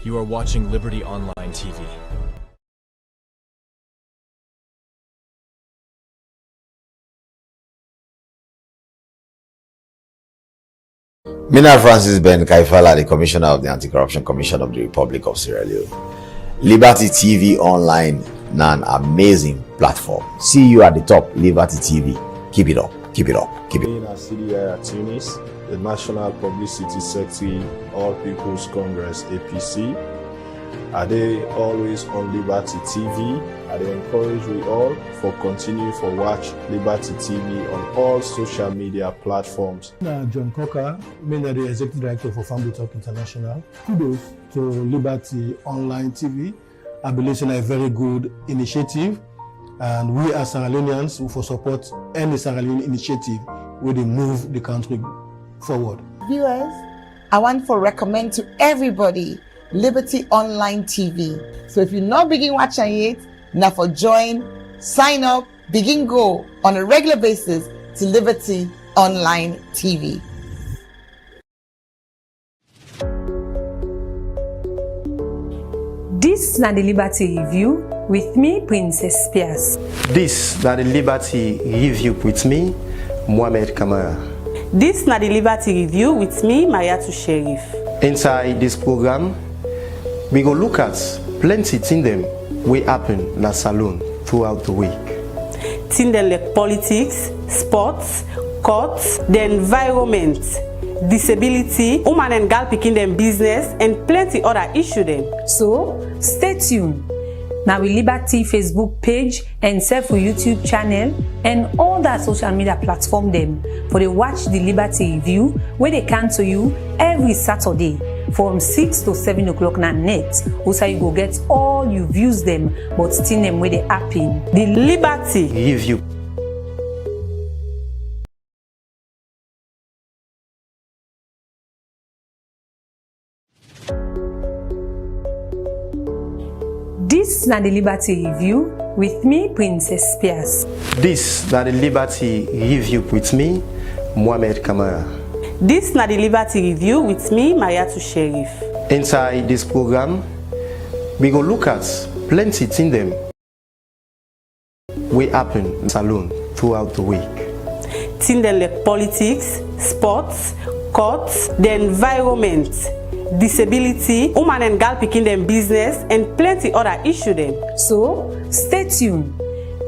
You are watching Liberty Online TV. Mina Francis Ben Kaifala, the Commissioner of the Anti-Corruption Commission of the Republic of Sierra Leone. Liberty TV Online, an amazing platform. See you at the top, Liberty TV. Keep it up, keep it up, keep it up. Being a CDI at Tunis, the National Publicity Secretary, All People's Congress, APC. Are they always on Liberty TV? I encourage we all for continue for watch Liberty TV on all social media platforms. John Coker, the Executive Director for Family Talk International. Kudos to Liberty Online TV. I believe it's a very good initiative, and we as Sierra Leoneans will support any Sierra Leone initiative where they move the country forward. Viewers, I want to recommend to everybody Liberty Online TV. So if you're not begin watching it, now for join, sign up, begin go on a regular basis to Liberty Online TV. This na the Liberty Review with me, Princess Spears. This na the Liberty Review with me, Mohamed Kamara. This na the Liberty Review with me, Mariatu Sheriff. Inside this program, we go look at plenty things them we happen in the salon throughout the week. Things like politics, sports, courts, the environment, disability, woman and girl picking them business, and plenty other issues them. So stay tuned. Now we Liberty Facebook page and self YouTube channel and all that social media platform them for they watch the Liberty Review where they come to you every Saturday from 6 to 7 o'clock na net. Also you go get all you views them but still them where they happen. The Liberty Review. This na the Liberty Review with me, Princess Spears. This na the Liberty Review with me, Mohamed Kamara. This na the Liberty Review with me, Mariatu Sheriff. Inside this program, we go look at plenty things them we happen in salon throughout the week. Things like politics, sports, courts, the environment, disability, woman and girl picking them business, and plenty other issues them. So stay tuned.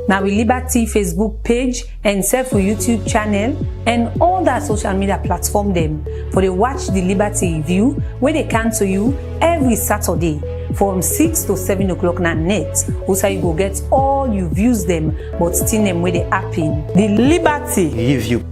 Now we Liberty Facebook page and self YouTube channel and all that social media platform them for they watch the Liberty Review where they come to you every Saturday from 6 to 7 o'clock na net. Also you go get all you views them but still them where they happen. The Liberty Review.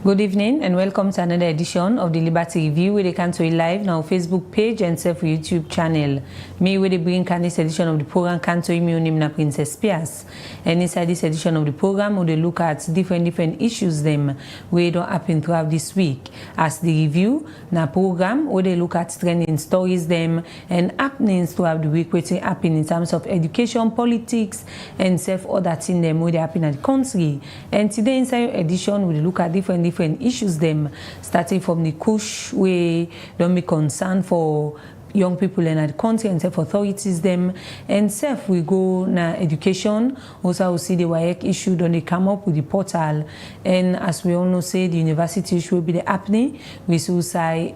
Good evening and welcome to another edition of the Liberty Review where they come to you live now Facebook page and self YouTube channel. Me where they bring this edition of the program can to you me name na Princess Spears. And inside this edition of the program we look at different issues them where don't happen throughout this week. As the review na program where they look at trending stories them and happenings throughout the week waiting happen in terms of education, politics and self other things them where they happen at the country. And today inside edition we look at different issues them starting from the Kush where don't be concerned for young people in the country and self authorities them and self we go na education also we see the WAEC issue don't they come up with the portal and as we all know say the university issue will be the happening we still say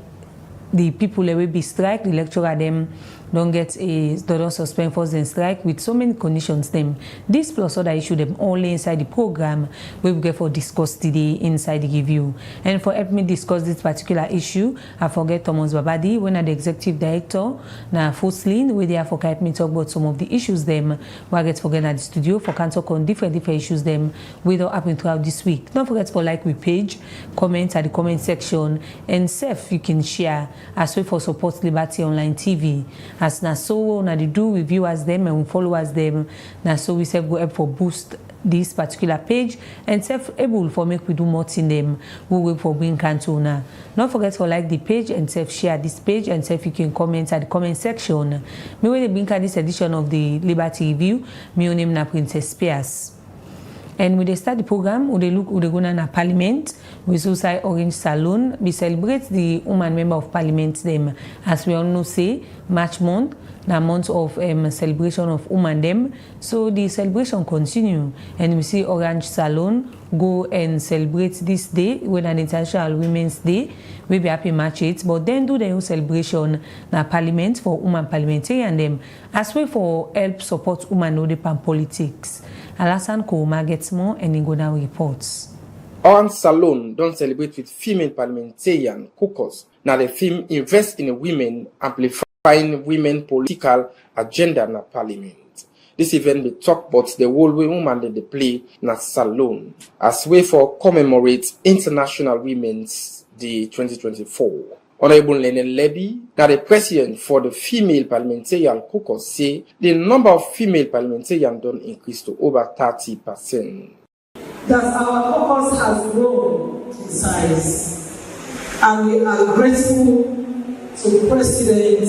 the people that will be strike the lecturer them don't get a don't suspend force and strike with so many conditions them. This plus other issue them only inside the program we will get for discuss today inside the review. And for help me discuss this particular issue, I forget Thomas Babadi, when the executive director na firstly where they have for help me talk about some of the issues them we get forget at the studio for can talk on different issues them we don't happen throughout this week. Don't forget for like we page, comment at the comment section and self you can share as well for support Liberty Online TV. As na so na they do review as them and followers them na so we self go up for boost this particular page and self able for make we do more in them we will for bring cantona. Don't forget to like the page and self share this page and self you can comment at the comment section. Me when they bring this edition of the Liberty Review, me name na Princess Spears. And we start the program, we look we go na parliament, we suicide Orange Salon, we celebrate the woman member of parliament them. As we all know say, March month, the month of celebration of woman them. So the celebration continue, and we see Orange Salon go and celebrate this day with an International Women's Day. We be happy March 8, but then do the whole celebration na parliament for woman parliamentarian them, as well for help support woman know the pan politics. Alasan Kouma gets more and he go down reports. Orange Salon don't celebrate with female parliamentarian caucus. Now the film invest in women amplifying women political agenda na parliament. This event will talk about the role women that they play na Salon as way for commemorate International Women's Day 2024. Honorable Lennon Levy, now the president for the female parliamentarian caucus, say the number of female parliamentarians don't increase to over 30%. That our caucus has grown in size, and we are grateful to President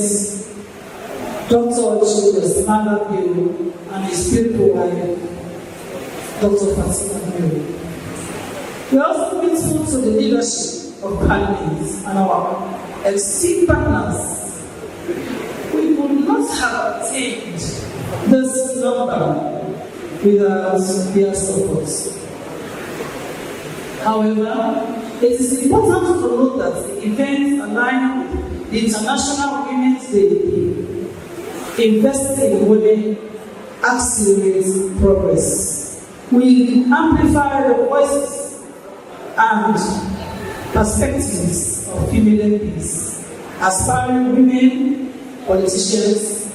Dr. Julius Bill and his people like Dr. Fatima Bill. We are also grateful to the leadership of Parliament and our esteemed partners. We would not have attained this number without their support. However, it is important to note that the events aligned with the International Women's Day investing in women accelerates progress. We amplify the voices and perspectives of female MPs, aspiring women politicians,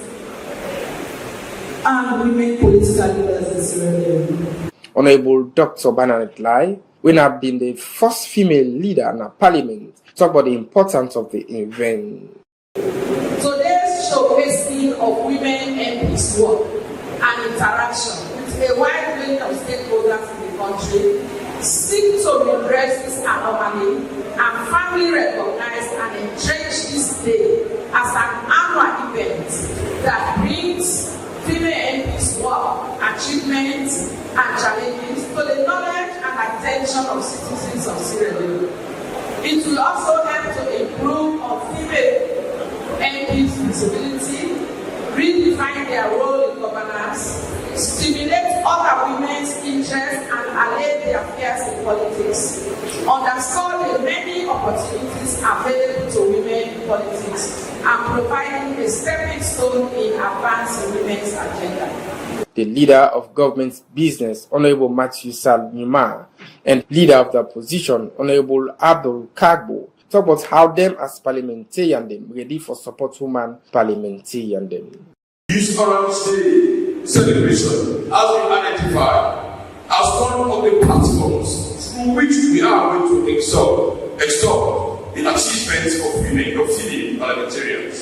and women political leaders in Sierra Leone. Honorable Dr. Bernadette Lai, when have been the first female leader in a parliament, talk about the importance of the event. Today's showcasing of women MPs' work and interaction with a wide range of stakeholders in the country seek to redress this anomaly and firmly recognize and entrench this day as an annual event that brings female MPs' work, achievements, and challenges to the knowledge and attention of citizens of Sierra Leone. It will also help to improve on female MPs' visibility, redefine their role in governance, stimulate other women's interests, and allay their fears in politics. Underscore the many opportunities available to women in politics and providing a stepping stone in advancing women's agenda. The leader of government business, Honorable Matthew Sal Numa, and leader of the opposition, Honorable Abdul Kagbo, talk about how them as parliamentarian them ready for support woman parliamentarian them. This Orange Day celebration has been identified as one of the platforms through which we are going to extol the achievements of female parliamentarians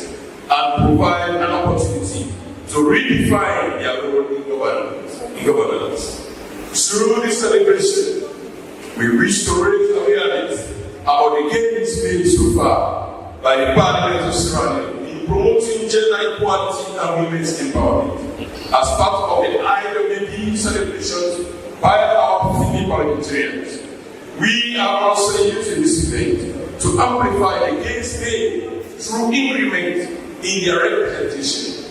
and provide an opportunity to redefine their role in governance. Through this celebration, we wish to raise awareness about the gains made so far by the Parliament of Sierra Leone in promoting gender equality and women's empowerment. As part of the IWD celebrations by our female parliamentarians, we are also using this event to amplify the gains made through increment in their representation,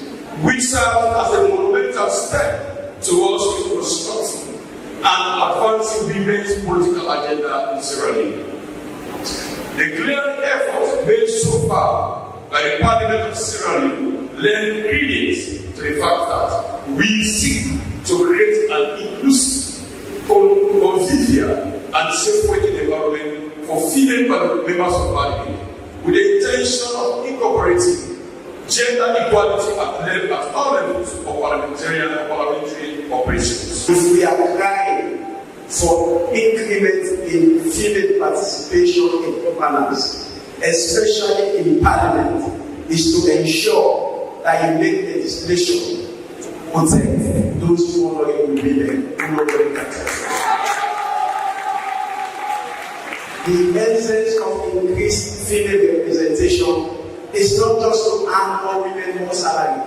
which serves as a monumental step towards reconstructing and advancing women's political agenda in Sierra Leone. The glaring efforts made so far by the Parliament of Sierra Leone lend credence to the fact that we seek to create an inclusive, convivial, and safe working environment for female members of Parliament, with the intention of incorporating gender equality at all levels of parliamentary operations. If we are crying for increment in female participation in governance, especially in Parliament, is to ensure that you make legislation to protect those vulnerable women who The essence of increased female representation is not just to earn more women more salary.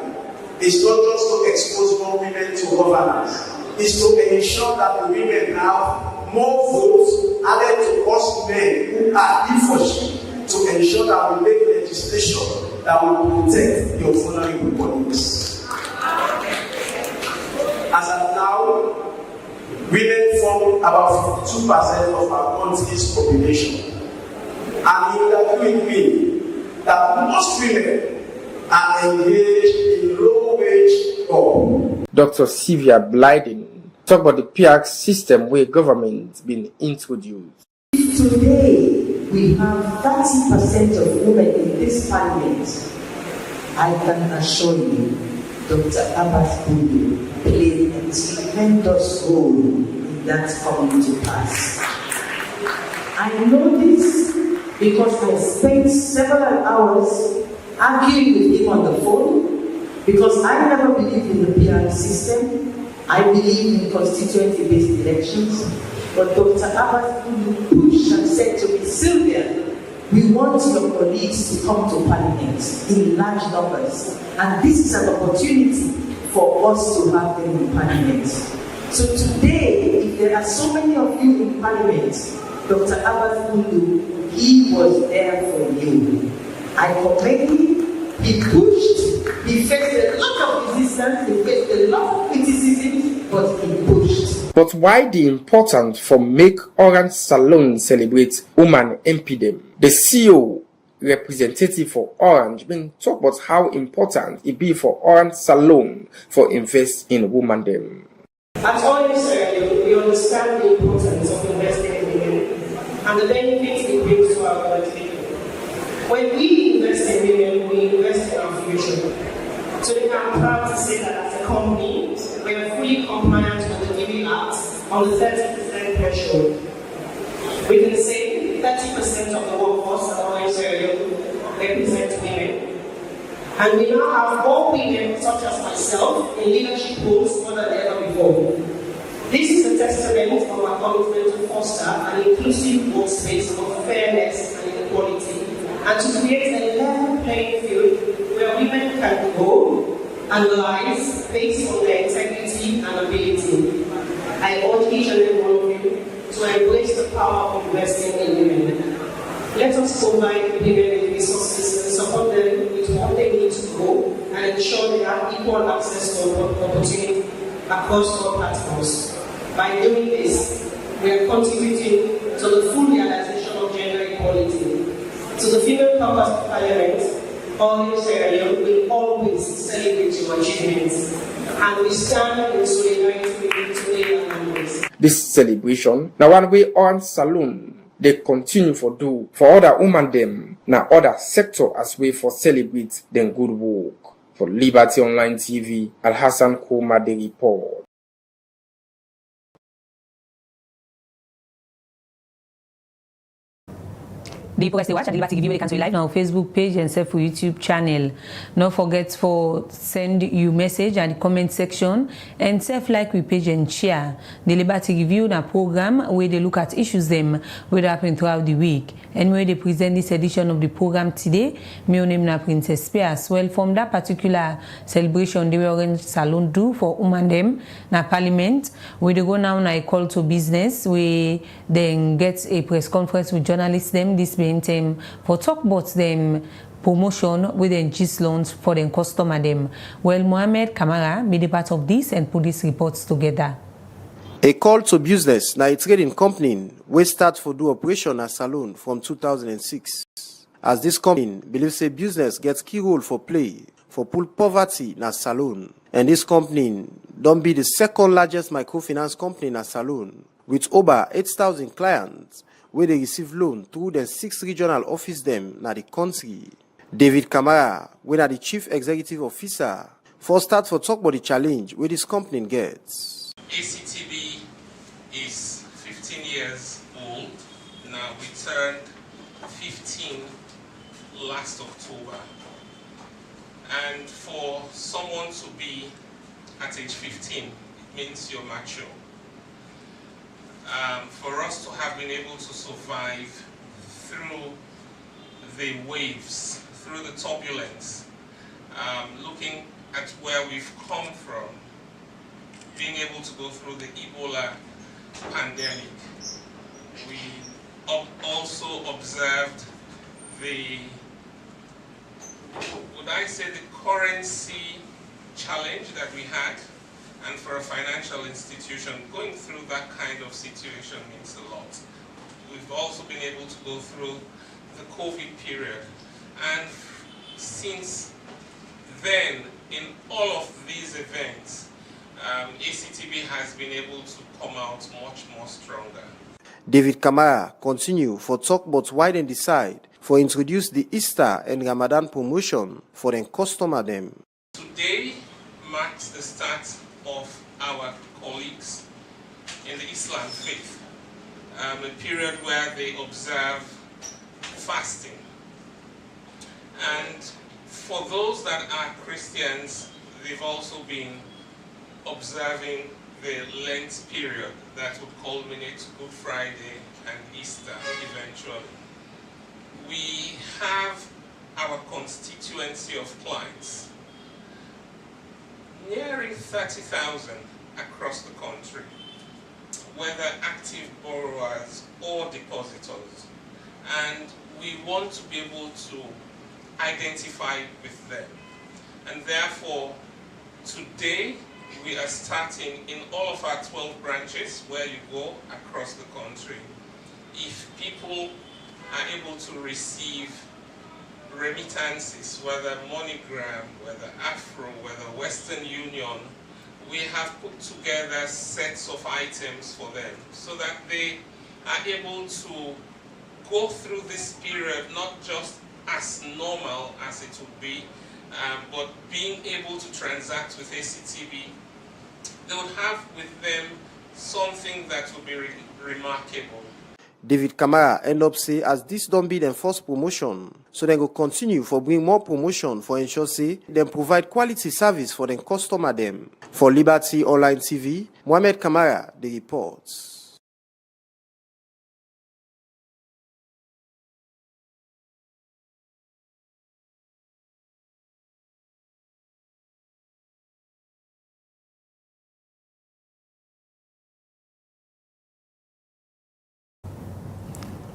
It's not just to expose more women to governance. is to ensure that the women have more votes added to us men who are effortful to ensure that we make legislation that will protect your vulnerable bodies. As of now, women form about 52% of our country's population. And you will agree with me that most women are engaged in low-wage job. Dr. Sylvia Blyden talk about the PX system where government been introduced. Today, we have 30% of women in this parliament. I can assure you, Dr. Abbas Bundu played a tremendous role in that coming to pass. I know this because I spent several hours arguing with him on the phone, because I never believed in the PR system. I believe in constituency-based elections. But Dr. Abbas pushed and said to me, Sylvia, we want your colleagues to come to Parliament in large numbers. And this is an opportunity for us to have them in Parliament. So today, if there are so many of you in Parliament, Dr. Abbas Bundu, he was there for you. I commend him. He pushed. He faced a lot of resistance. He faced a lot of criticism, but he pushed. But why the importance for make Orange Salon celebrate woman MP them? The CEO representative for Orange been talk about how important it be for Orange Salon for invest in woman them. At Orange we understand the importance of investing in women and the benefits it brings to our country. When we invest in women, we invest in our future. Today I'm proud to say that as a company, we are fully compliant with the Giving Act on the 30% threshold. We can say 30% of the workforce at Orange represent women. And we now have more women, such as myself, in leadership roles more than ever before. This is a testament of our commitment to foster an inclusive workspace of fairness and equality, and to create a level playing field where women can grow and rise based on their integrity and ability. I urge each and every one of you to embrace the power of investing in women. Let us provide women with resources and support them with what they need to grow and ensure they have equal access to opportunity across all platforms. By doing this, we are contributing to the full realization of gender equality. To the female members of Parliament, Orange Sierra Leone will always celebrate your achievements, and we stand in solidarity with you today and always. This celebration, now one way Orange Salon, they continue for do for other women them, now other sector as way for celebrate them good work. For Liberty Online TV, Al Hassan Kouma, the report. The progress they watch at Liberty TV, they can see live on our Facebook page and self YouTube channel. Don't forget for send you message at the comment section and self like we page and share. The Liberty Review na program where they look at issues them where they happen throughout the week. And where they present this edition of the program today, my name na Princess Spears. Well, from that particular celebration, the Orange Salon do for women them na Parliament, where they go now na a call to business, where then get a press conference with journalists them this time for talk about them promotion with the gist loans for them customer them. Well, Mohamed Kamara made a part of this and put these reports together. A call to business na a trading company wey start for do operation as salon from 2006. As this company believes a business gets key role for play for pull poverty na salon. And this company don't be the second largest microfinance company na salon with over 8,000 clients where they receive loan through the 6 regional office them na the country. David Kamara, when are the chief executive officer, for start for talk about the challenge where this company gets. ACTV is 15 years old. Now we turned 15 last October. And for someone to be at age 15, it means you're mature. For us to have been able to survive through the waves, through the turbulence, looking at where we've come from, being able to go through the Ebola pandemic. We also observed the currency challenge that we had, and for a financial institution, going through that kind of situation means a lot. We've also been able to go through the COVID period, and since then, in all of these events, ACTV has been able to come out much more stronger. David Kamara continue for talk about why they decide for introduce the Easter and Ramadan promotion for their customer them. Today marks the start of our colleagues in the Islam faith, a period where they observe fasting. And for those that are Christians, they've also been observing the Lent period that would culminate Good Friday and Easter eventually. We have our constituency of clients, nearing 30,000 across the country, whether active borrowers or depositors. And we want to be able to identify with them. And therefore, today, we are starting in all of our 12 branches where you go across the country. If people are able to receive remittances, whether MoneyGram, whether Afro, whether Western Union, we have put together sets of items for them so that they are able to go through this period not just as normal as it would be, but being able to transact with ACTV. They would have with them something that would be remarkable. David Kamara end up say as this don't be their first promotion, so they go continue for bring more promotion for ensure say them provide quality service for them customer them. For Liberty Online TV, Mohamed Kamara, the reports.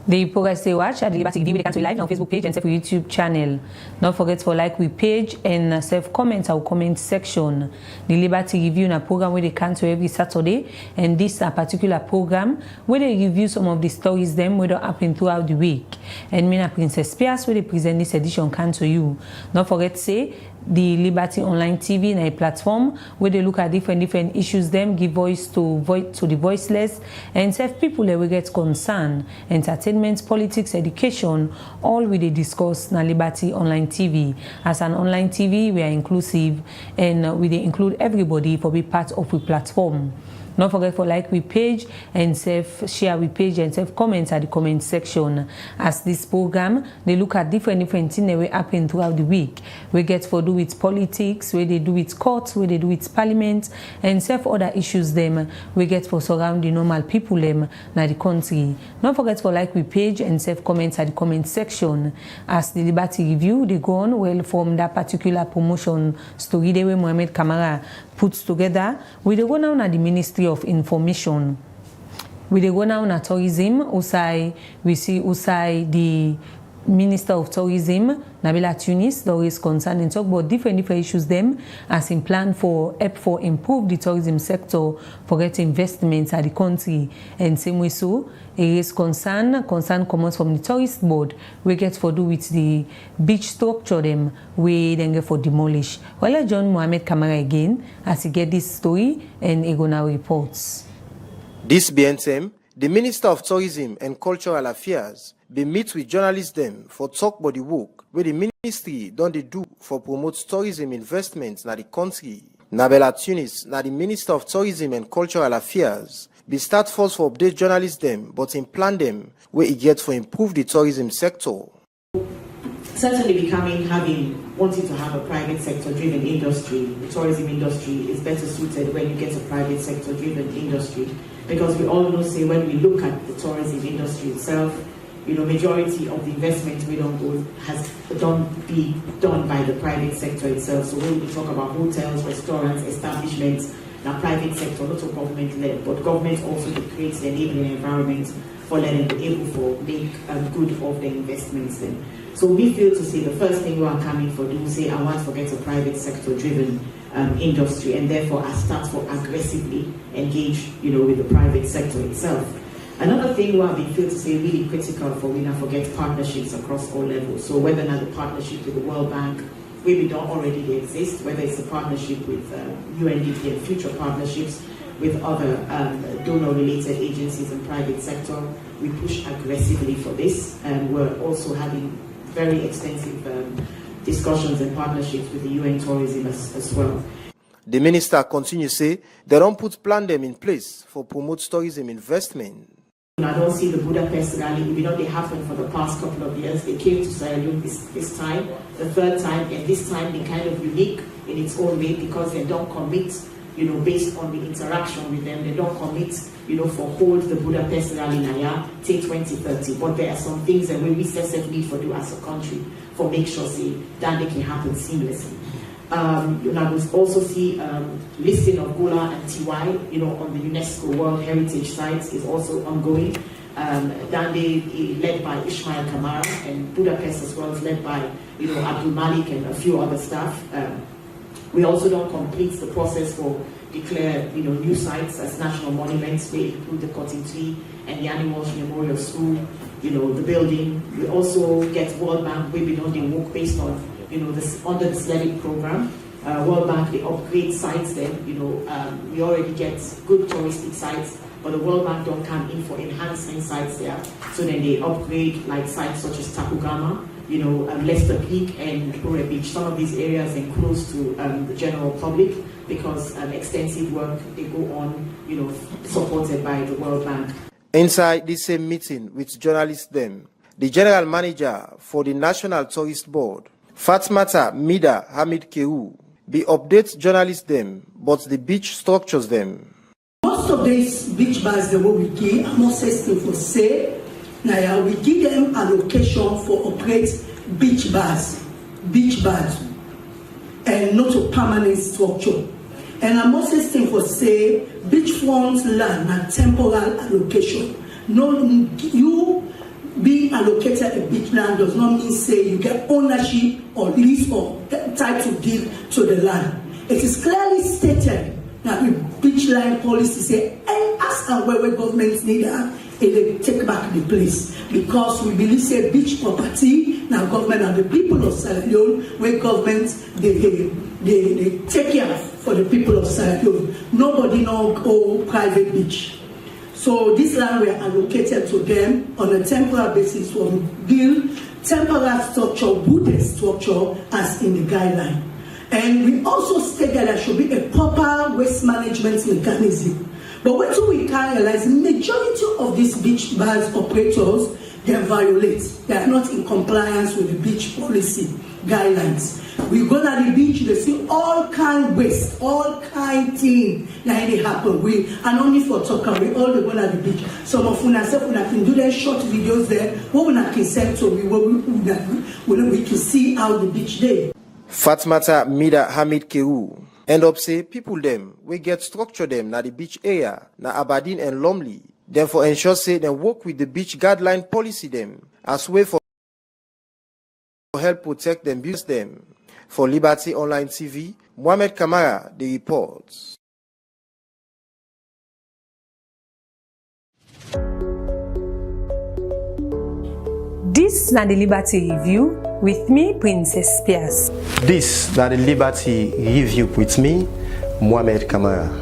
The progress they watch at the Liberty TV, they can live on Facebook page and for YouTube channel. Don't forget for like we page and self comment our comment section. The Liberty Review in a program where they cancel every Saturday, and this a particular program where they review some of the stories them where they happen throughout the week. And me and Princess Spears where they present this edition can to you. Don't forget to say the Liberty Online TV in a platform where they look at different issues them, give voice to the voiceless, and serve people that will get concerned, entertainment, politics, education, all we they discuss na Liberty Online TV. As an online TV, we are inclusive and we they include everybody for be part of the platform. Don't forget for like we page and share we page and comments at the comment section. As this program, they look at different things that will happen throughout the week. We get for do with politics, where they do with courts, where they do with parliament, and other issues them we get for surround the normal people them na the country. Don't forget for like we page and comments at the comment section. As the Liberty Review, they go on well from that particular promotion story the way Mohamed Kamara puts together. We go now at the Ministry of Information. We go now at tourism. We see the Minister of Tourism, Nabila Tunis, that is concerned and talk about different issues them as in plan for improve the tourism sector for getting investments at the country. And same way so, it is concern comes from the tourist board. We get for do with the beach structure them, we then get for demolish. Well, I join Mohamed Kamara again as he get this story and he go now reports. This BNTM, the Minister of Tourism and Cultural Affairs, they meet with journalists them for talk about the work where the ministry don't they do for promote tourism investments in the country. Nabila Tunis, now the Minister of Tourism and Cultural Affairs, be start first for update journalists them, but in plan them where it gets for improve the tourism sector. Certainly wanting to have a private sector driven industry, the tourism industry is better suited when you get a private sector driven industry, because we all know say when we look at the tourism industry itself, majority of the investment we don't go has done by the private sector itself. So when we talk about hotels, restaurants, establishments, now private sector, not all government led, but government also to create the enabling environment for letting be able to make good of the investments then. So we feel to say the first thing we are coming for, do say I want to get a private sector driven industry, and therefore I start for aggressively engage, with the private sector itself. Another thing we feel to say really critical for we not forget partnerships across all levels. So whether or not the partnership with the World Bank, where we don't already exist, whether it's a partnership with UNDP and future partnerships with other donor-related agencies and private sector, we push aggressively for this, and we're also having very extensive discussions and partnerships with the UN tourism as well. The minister continues to say they don't put plan them in place for promote tourism investment. I don't see the Budapest rally, they happened for the past couple of years. They came to Sierra Leone this time, the third time, and this time they're kind of unique in its own way because they don't commit, based on the interaction with them, they don't commit, for hold the Budapest rally now, take 2030. But there are some things that we necessarily need for do as a country for make sure that they can happen seamlessly. We also see listing of Gola and TY, on the UNESCO World Heritage Sites is also ongoing. Dande led by Ismail Kamara, and Budapest as well is led by, Abdul Malik and a few other staff. We also don't complete the process for declare, new sites as national monuments. They include the Cotton Tree and the Animals Memorial School, the building. We also get World Bank, where we know they work based on, under the SLEDIC program. World Bank, they upgrade sites then, we already get good touristic sites, but the World Bank don't come in for enhancement sites there. So then they upgrade like sites such as Takugama, Leicester Peak and Ure Beach. Some of these areas are close to the general public because extensive work they go on, supported by the World Bank. Inside this same meeting with journalists the general manager for the National Tourist Board, Fatmata Mida Hamid Keru, be update journalists but the beach structures Most of these beach bars that we give are not system for sale. Now we give them allocation for operate beach bars, and not a permanent structure. And I'm also system for say beachfront land and temporal allocation. No, you being allocated a beach land does not mean say you get ownership or lease or title deed to the land. It is clearly stated that the beach line policy say, and as and where governments need that, they take back the place because we believe say beach property now government and the people of Sierra Leone, where government they take care for the people of Sierra Leone. Nobody no go private beach. So this land were allocated to them on a temporary basis for build temporary structure, wooden structure as in the guideline. And we also state that there should be a proper waste management mechanism. But what we can realize, the majority of these beach bars operators, they violate. They are not in compliance with the beach policy guidelines. We go to the beach, they see all kind waste, all kind thing that they happen. And only for talking, we all go to the beach. Some of us can do their short videos there. What we can send to me, we can see how the beach day. Fatmata Mida Hamid Keru end up say people we get structure na the beach area na Aberdeen and Lumley. Therefore ensure say they work with the beach guideline policy as way for help protect them, build them. For Liberty Online TV, Mohamed Kamara, the reports. This na the Liberty Review with me, Princess Spears. This na the Liberty Review with me, Mohamed Kamara.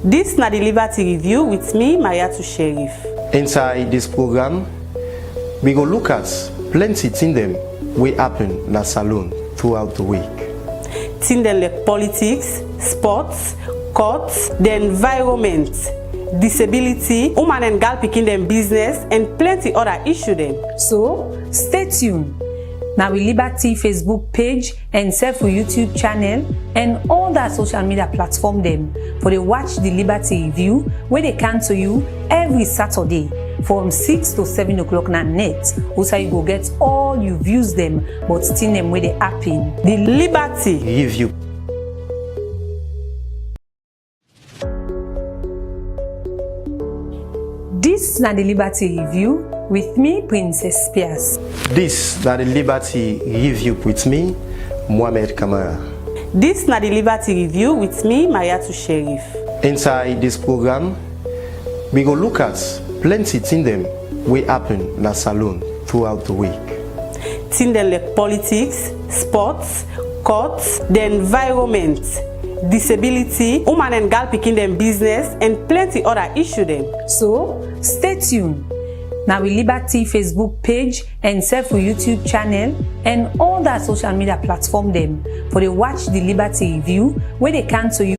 This na the Liberty Review with me, Mariatu Sheriff. Inside this program, we go look at plenty things we happen na Salone throughout the week. Things like politics, sports, courts, the environment, disability, woman and girl picking them business, and plenty other issues. So stay tuned. Now we Liberty Facebook page and Self YouTube channel and all that social media platform for they watch the Liberty Review where they come to you every Saturday from 6 to 7 o'clock na net. Also you go get all you views but still them where they happen. The Liberty Review. This na the Liberty Review with me, Princess Pias. This na the Liberty Review with me, Mohamed Kamara. This na the Liberty Review with me, Mariatu Sherif. Inside this program, we go look at plenty things them we happen in the salon throughout the week. Things them like politics, sports, courts, the environment, disability, woman and girl picking them business, and plenty other issues them. So stay tuned. Now we Liberty Facebook page and Self YouTube channel and all that social media platform them for they watch the Liberty Review where they can to you.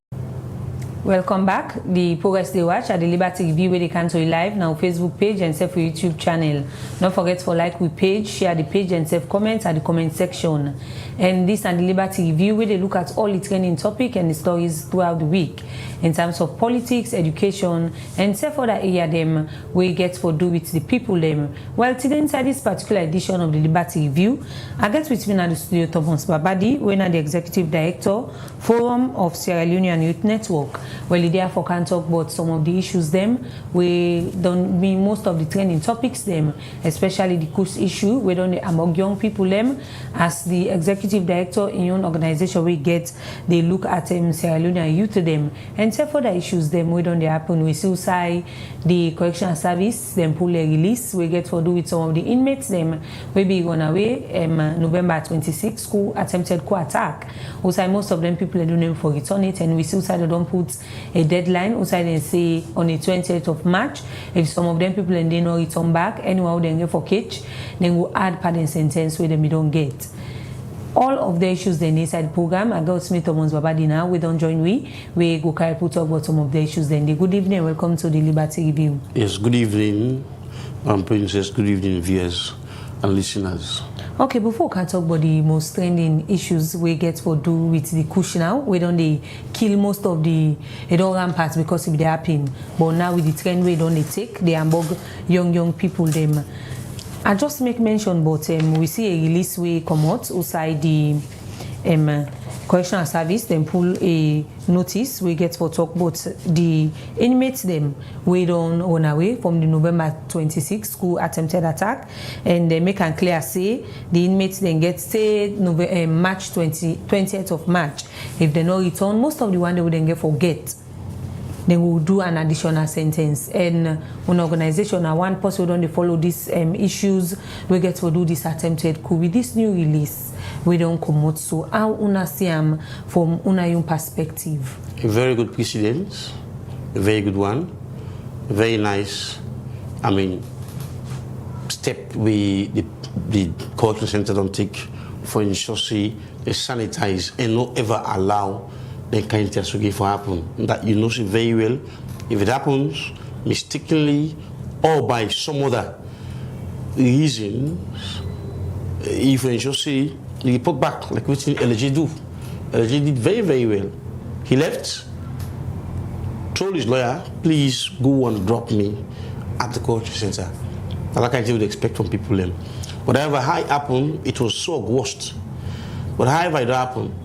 Welcome back. The progress they watch at the Liberty Review where they can to you live now Facebook page and Self YouTube channel. Don't forget to like we page, share the page and self comments at the comment section. And this and the Liberty Review where they look at all the trending topic and the stories throughout the week in terms of politics, education, and self other area them we get for do with the people them. Well, today inside this particular edition of the Liberty Review, I get with me now the studio Thomas Babadi, we're now the executive director, Forum of Sierra Leonean Youth Network. Well, he therefore can talk about some of the issues them. We don't mean most of the trending topics them, especially the Kush issue. We don't among young people them as the executive director in your organization we get they look at Sierra Leonean youth to them and say for the issues them we don't happen. We still say the correctional service them pull a release we get for do with some of the inmates them we be gone away November 26 school attempted coup attack. We say most of them people don't know for return it and we still say they don't put a deadline. We say they say on the 20th of March. If some of them people and they no return back anyhow they get for catch then we'll add pardon sentence where them we don't get. All of the issues they inside the program. I got Smith Thomas Babadi now. We don't join we go carry put talk about some of the issues then. Good evening, welcome to the Liberty Review. Yes, good evening, Princess, good evening, viewers and listeners. Okay, before we can talk about the most trending issues we get for do with the Kush now, we don't they kill most of the don't rampart because if they happen. But now with the trend we don't they take, they ambog young people them. I just make mention but we see a release we come out outside the correctional service, then pull a notice we get for talk about the inmates them we don't run away from the November 26 school attempted attack and they make and clear say the inmates then get say March 20th of March. If they no return, most of the one they would then get forget. Then we'll do an additional sentence. And an organization, one person don't follow these issues, we get to do this attempted coup. With this new release, we don't come out. So how una see from una young perspective? A very good precedent, a very good one, very nice. I mean, step we the correctional center don't take for ensuring they sanitize and not ever allow the kind of thing for happen. That you know very well. If it happens mistakenly or by some other reasons, if you just say you report back like what LG do. LG did very, very well. He left, told his lawyer, please go and drop me at the correctional center. That's like I would expect from people then. But however how it happened, it was so worst. But however it happened,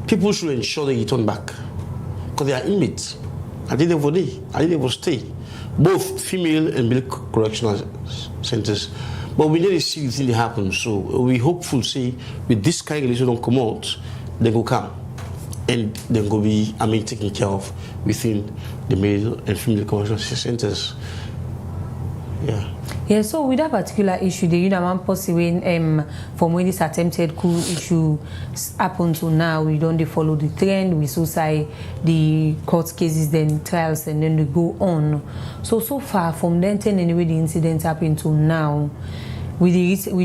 people should ensure they return back because they are inmates. I did it for day. I did it for stay. Both female and male correctional centers. But we need to see the thing that happens. So we hopeful say with this kind of relation don't come out, they go come. And they go be taken care of within the male and female correctional centers. Yeah. Yeah, so with that particular issue, the one possible from when this attempted coup issue happened to now, we don't follow the trend. We so say the court cases, then trials, and then they go on. So far from then, anyway, the incident happened to now. With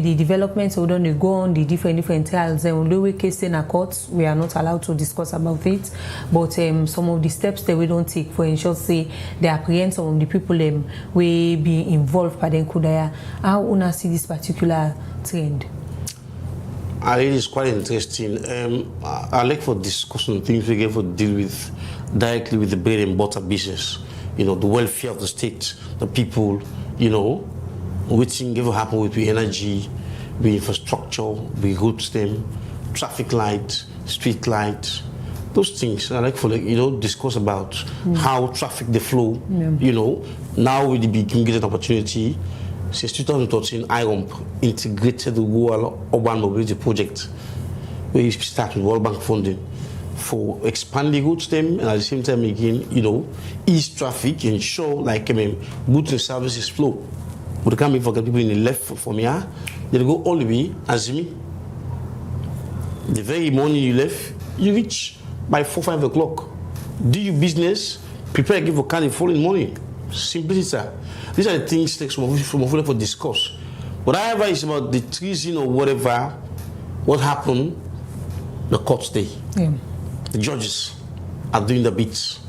the developments, we don't go on the different trials. And although we case in a court, we are not allowed to discuss about it. But some of the steps that we don't take for ensure say they apprehend some of the people we be involved. But then could how una see this particular trend? I think it's quite interesting. I like for discussing things we get for deal with directly with the bread and butter business. You know, the welfare of the state, the people. You know. Which thing ever happen with the energy, the infrastructure, the road stem, traffic light, street light, those things I like for discuss about how traffic the flow. Now we begin getting opportunity. Since 2013, IROMP integrated the Rural Urban Mobility Project. We start with World Bank funding for expanding routes them, and at the same time again, ease traffic, ensure goods and services flow. We can't be forget people in the left from here. They go all the way Azimi. The very morning you left, you reach by 4-5 o'clock. Do your business, prepare give for the following morning. Simplicity. These are the things that some of for discuss. Whatever is about the treason or whatever, what happened, the court stay. Yeah. The judges are doing the bits.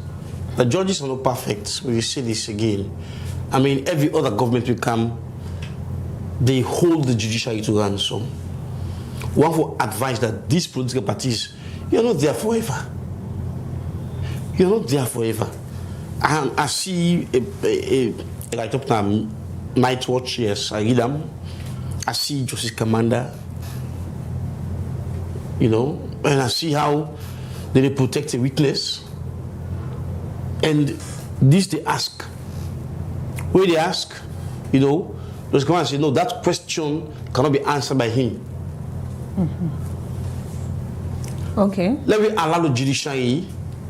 The judges are not perfect. We will say this again. I mean, every other government will come, they hold the judiciary to ransom. One will advise that these political parties, you're not there forever. You're not there forever. And I see like up now, Night Watch, yes, I read them. I see Justice Commander, and I see how they protect a witness. And this they ask. Where they ask, those commander say, no, that question cannot be answered by him. Okay. Let me allow the judiciary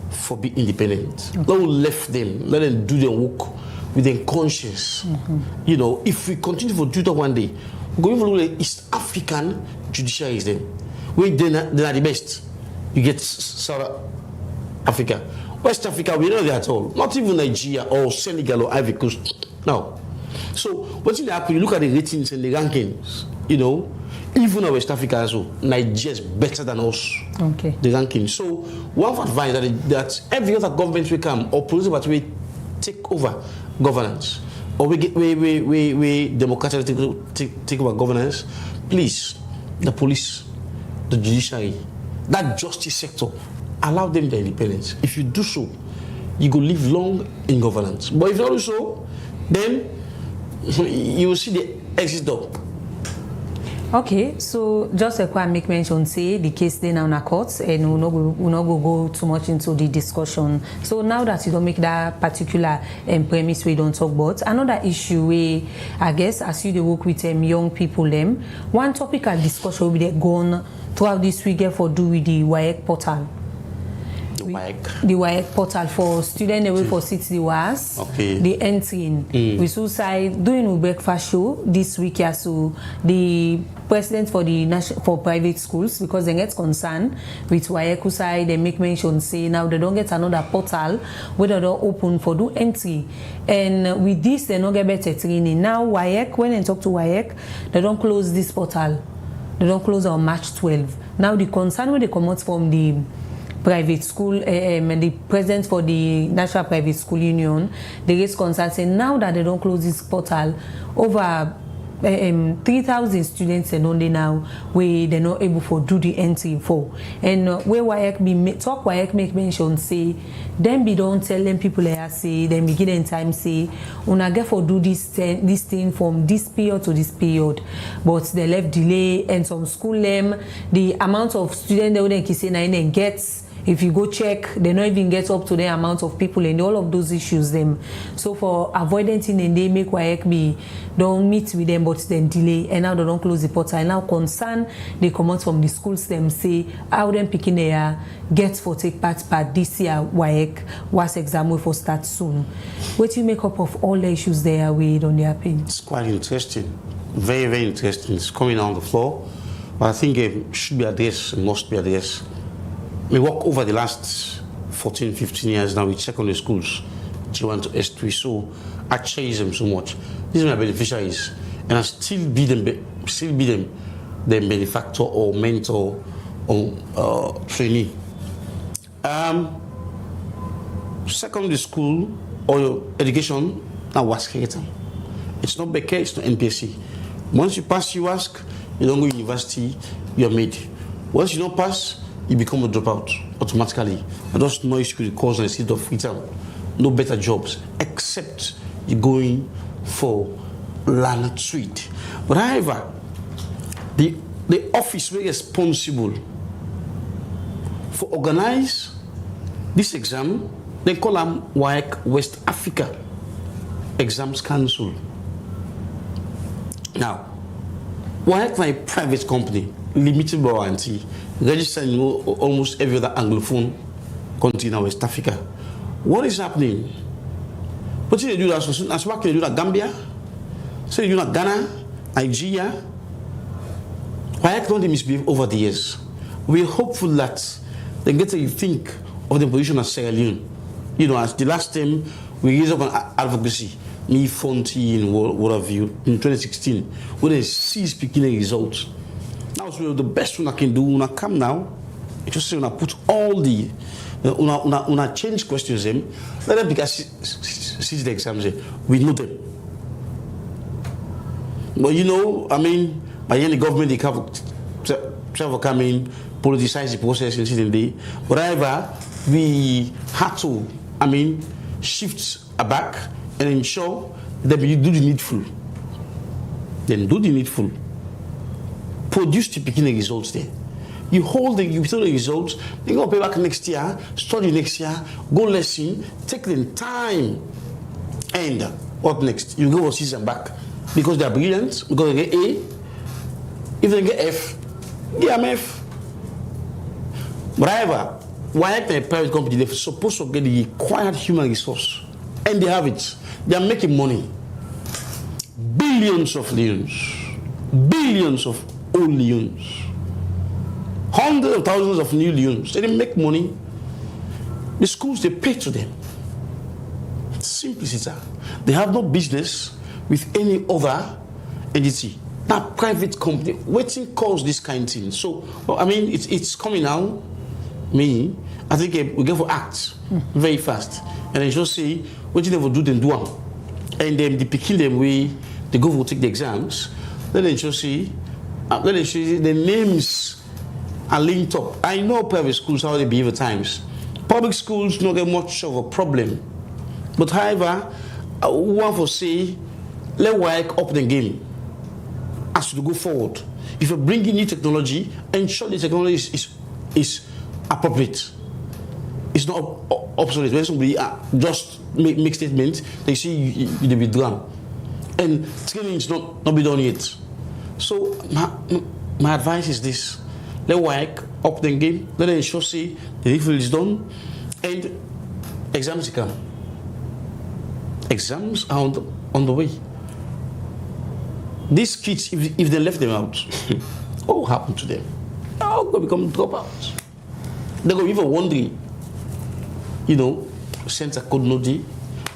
for be independent. Okay. Don't left them. Let them do their work with their conscience. If we continue for do that one day, we're going to look at East African judiciaries then. Where they are the best. You get South Africa. West Africa, we don't know that at all. Not even Nigeria or Senegal or Ivory Coast. No. So what's going to happen? You look at the ratings and the rankings, even in West Africa as well, Nigeria is better than us. Okay. The ranking. So one of advice that every other government will come or police but we take over governance or we democratically take over governance. Please, the police, the judiciary, that justice sector, allow them their independence. If you do so, you go live long in governance. But if you don't do so, then you will see the exit door. Okay, so just a make mention say the case they now in a court, and we'll not go too much into the discussion. So now that you don't make that particular premise we don't talk about, another issue where I guess as you work with young people one topical discussion will be gone throughout this week for do with the WAEC portal. The WAEC portal for students away for city was the entering. We suicide doing a breakfast show this week. So the president for the for private schools, because they get concerned with WAEC side, they make mention say now they don't get another portal where they don't open for do entry, and with this they don't get better training. Now WAEC, when they talk to WAEC, they don't close this portal. They don't close on March 12. Now the concern when they come out from the private school, and the president for the National Private School Union, they raise concern saying now that they don't close this portal, over 3,000 students and only now where they're not able to do the entry for. And where WAEC make mention say, then be don't tell them people there say, then be given time say, una get for do this thing from this period to this period, but they left delay and some school the amount of students they wouldn't say and gets. If you go check, they don't even get up to the amount of people and all of those issues So for avoiding thing and they make WAEC don't meet with them but then delay and now they don't close the portal. And now concern they come out from the schools say how them picking their get for take part this year WAEC was exam will for start soon. What do you make up of all the issues there with on their pin? It's quite interesting. Very, very interesting. It's coming on the floor. But I think it should be addressed, must be addressed. We work over the last 14, 15 years now with secondary schools, G1 to S3, so I chase them so much. These are my beneficiaries, and I still be them the benefactor or mentor or trainee. Secondary school or your education, now WASC. It's not BK, it's not NPSC. Once you pass UASC, you don't go to university, you're made. Once you don't pass, you become a dropout automatically. And those noise could cause a state of freedom. No better jobs, except you're going for land suite. But however, the office is responsible for organize This exam, they call them WAEC West Africa Exams Council. Now, WAEC is a private company, limited warranty, registered in almost every other Anglophone country in West Africa. What is happening? What did they do that? As what can they do that Gambia? So they do that Ghana, Nigeria. WAEC don't misbehave over the years. We're hopeful that they get to think of the position of Sierra Leone. You know, as the last time we raised up an advocacy, me, Fonty, and what have you, in 2016, when they see speaking the results. Now, so the best one I can do when I come now, it's just when I put all the, when I change questions, let them because see the exams, we know them. But you know, I mean, by the end the government, they travel come in, politicize the process and sit in there. Whatever, we had to, I mean, shift back and ensure that we do the needful. Then do the needful. Produce the beginning results there. You hold the results, you go pay back next year, study next year, go lesson, take the time. And what next? You go overseas and back. Because they are brilliant, because they get A. If they get F, give them F. Whatever, why a private company, they're supposed to get the required human resource. And they have it. They are making money. Billions of leons. Billions of old leons. Hundreds of thousands of new leons. They didn't make money. The schools, they pay to them. Simplicity. They have no business with any other entity. That private company, waiting cause this kind of thing. So, I mean, it's coming out. I think we get for act very fast. And then just say, what you never do, then do them. And then they pick them way, they go for take the exams. Then they just say, the names are linked up. I know private schools, how they behave at times. Public schools don't get much of a problem. But however, I want to say, let WAEC up the game as to go forward. If you bring in new technology, ensure the technology is appropriate. It's not obsolete. When somebody just make statements, they see you withdraw. And training is not be done yet. So my advice is this. Let WAEC up the game. Let them ensure see the refill is done. And exams come. Exams are on the way. These kids, if they left them out, what will happen to them? How will they become dropouts? They're going to be even wondering, you know, center code node,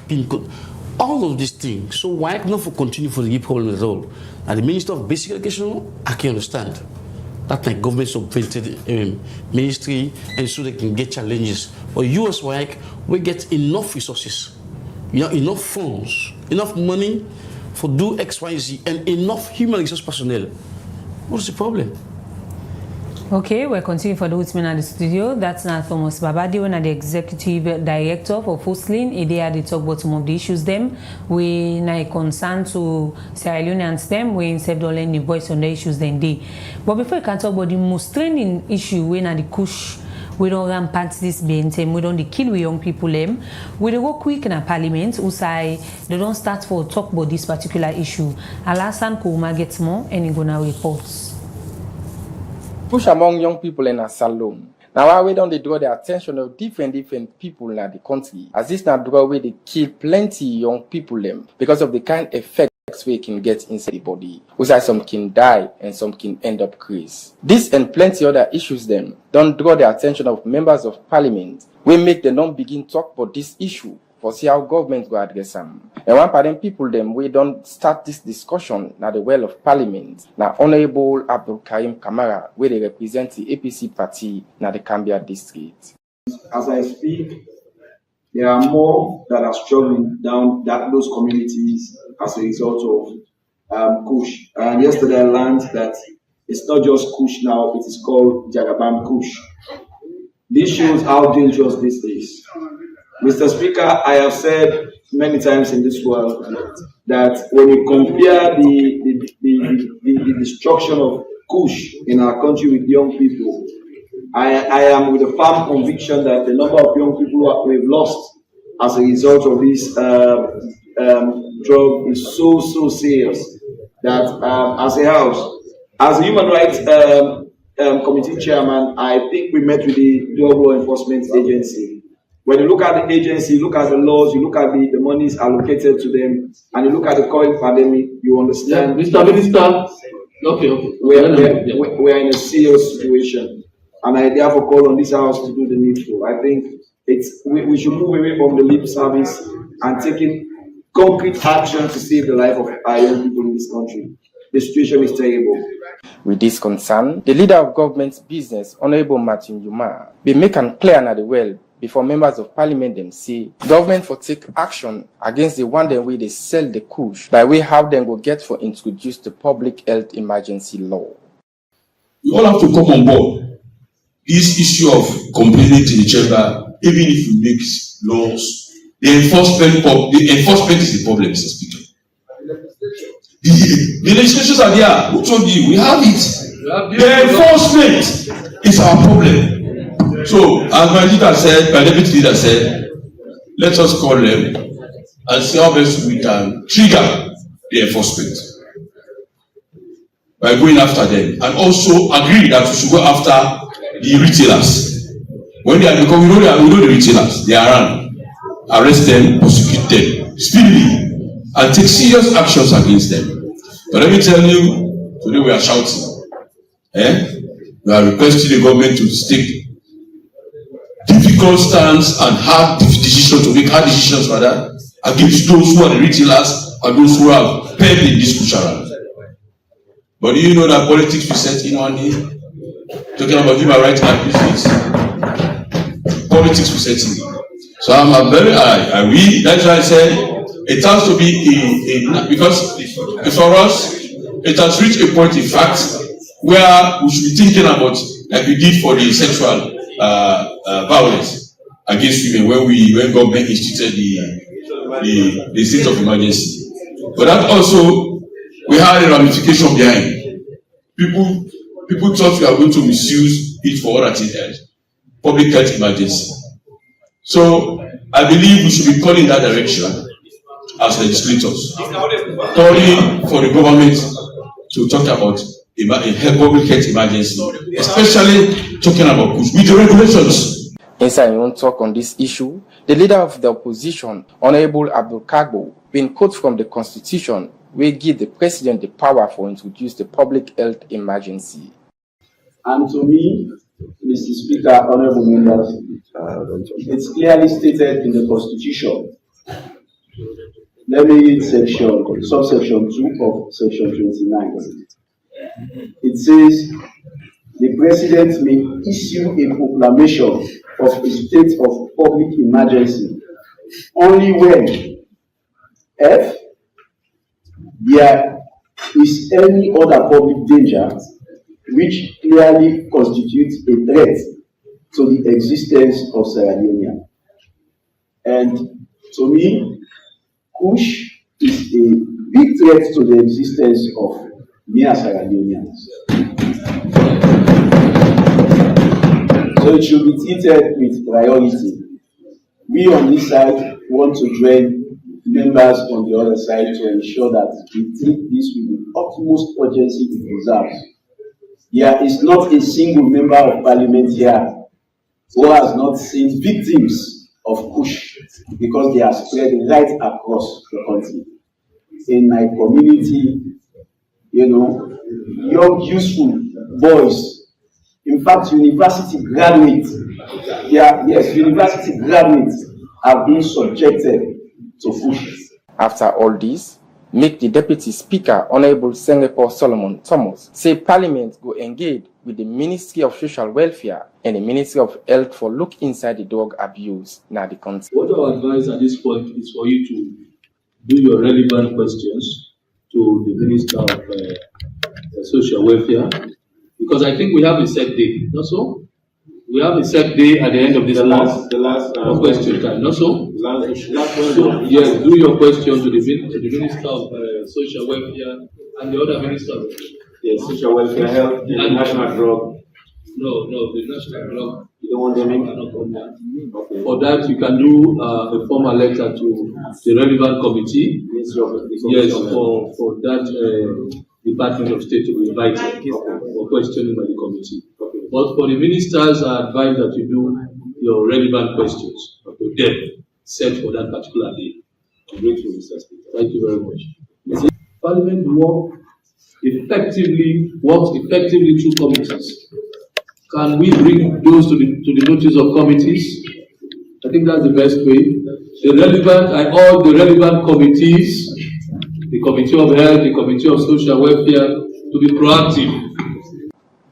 pin code, all of these things. So why not for continue for the problem at all? And the Minister of Basic Education, I can understand. That's like government subvented ministry, and so they can get challenges. But you as WAEC, we get enough resources, enough funds, enough money for do X, Y, Z, and enough human resource personnel. What's the problem? Okay, we're continuing for the women at the studio. That's not Thomas Babadi, one of the executive director for Fosslin. They had to talk about some of the issues them. We now concern to Sierra Leoneans them. We instead of letting the voice on the issues then they. But before we can talk about the most trending issue, we na the Kush. We don't rampant this BNTM, we don't kill we young people them. We don't go quick in a parliament who say they don't start for talk about this particular issue. Alasan Kouma gets more and he gonna reports. Push among young people in a salon. Now we don't draw the attention of different people in the country. As this now draw away they kill plenty young people them because of the kind of effects we can get inside the body. We say some can die and some can end up crazy. This and plenty other issues them don't draw the attention of members of parliament. We make them not begin talk about this issue for see how government go address them. And one part of people them we don't start this discussion at the well of parliament. Now Honorable Abdul Karim Kamara, where they represent the APC party in the Cambia district. As I speak, there are more that are struggling down those communities as a result of Kush. And yesterday I learned that it's not just Kush now, it is called Jagabam Kush. This shows how dangerous this is. Mr. Speaker, I have said many times in this world that when you compare the destruction of Kush in our country with young people, I am with a firm conviction that the number of young people we've lost as a result of this drug is so serious that as a house, as a human rights committee chairman, I think we met with the Drug Law Enforcement Agency. When you look at the agency, look at the laws, you look at the monies allocated to them, and you look at the current pandemic, you understand. Yeah, Mr. Minister, okay. We're in a serious situation. And I therefore call on this house to do the needful. I think we should move away from the lip service and taking concrete action to save the life of our young people in this country. The situation is terrible. With this concern, the leader of government's business, Honorable Martin Yuma, be make am clear na the well before members of parliament them say government for take action against the one them way they sell the Kush by way how them go get for introduce the public health emergency law. We all have to come on board. This issue of complaining to the chamber, even if we make laws, the enforcement is the problem, Mr. Speaker. The legislations are there. Who told you? We have it. The enforcement is our problem. So, as my leader said, my deputy leader said, let us call them and see how best we can trigger the enforcement by going after them, and also agree that we should go after the retailers. When they are, because we know the retailers, they are around. Arrest them, prosecute them speedily, and take serious actions against them. But let me tell you, today we are shouting. We are requesting the government to take difficult stance and hard decisions, to make hard decisions rather, against those who are the retailers and those who have paid in this push around. But do you know that politics will set in one day? Talking about human rights abuses, politics will set in. So I'm very that's why I said it has to be because for us it has reached a point in fact where we should be thinking about, like we did for the sexual violence against women when government instituted the state of emergency. But that also we had a ramification behind. People thought we are going to misuse it for what it is, public health emergency. So I believe we should be calling that direction as legislators, calling for the government to talk about a public health emergency, especially talking about Kush with the regulations. Inside your own talk on this issue, the leader of the opposition, Honorable Abdul Kagbo, been quoted from the Constitution, will give the president the power for introduce the public health emergency. And to me, Mr. Speaker, honorable members, it's clearly stated in the Constitution. Let me read subsection 2 of section 29. It says, the president may issue a proclamation of a state of public emergency only when F, there is any other public danger which clearly constitutes a threat to the existence of Sierra Leone. And to me, Kush is a big threat to the existence of mere Sierra Leoneans. So it should be treated with priority. We on this side want to join members on the other side to ensure that we treat this with the utmost urgency it deserves. There is not a single member of parliament here who has not seen victims of Kush because they are spread right across the country. In my community, young, useful boys, in fact, university graduates have been subjected to Kush. After all this, make the Deputy Speaker, Honorable Senator Solomon Thomas, say Parliament go engage with the Ministry of Social Welfare and the Ministry of Health for look inside the drug abuse in the country. What our advice at this point is for you to do your relevant questions to the Minister of Social Welfare, because I think we have a set day, not so? We have a set day at the end of this question time, not so? Yes, do your question to the Minister of Social Welfare and the other Minister. Yes, Social Welfare, Health, and National Drug No, the national blog. You don't want them to come down. For that, you can do a formal letter to the relevant committee. Yes, for that Department of State to be invited for questioning by the committee. But for the ministers, I advise that you do your relevant questions to them, set for that particular day. I'm grateful, Mr. Speaker. Thank you very much. Parliament works effectively through committees. Can we bring those to the notice of committees? I think that's the best way. All the relevant committees, the Committee of Health, the Committee of Social Welfare, to be proactive.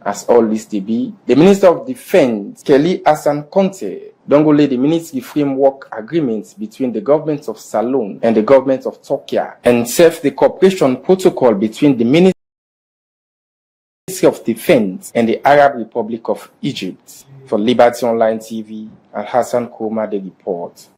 As all this to be, the Minister of Defense, Kelly Hassan Conte, don't go lay the military framework agreements between the governments of Salone and the government of Turkey, and serve the cooperation protocol between the Ministry of Defense and the Arab Republic of Egypt. For Liberty Online TV, and Hassan Koma, the report.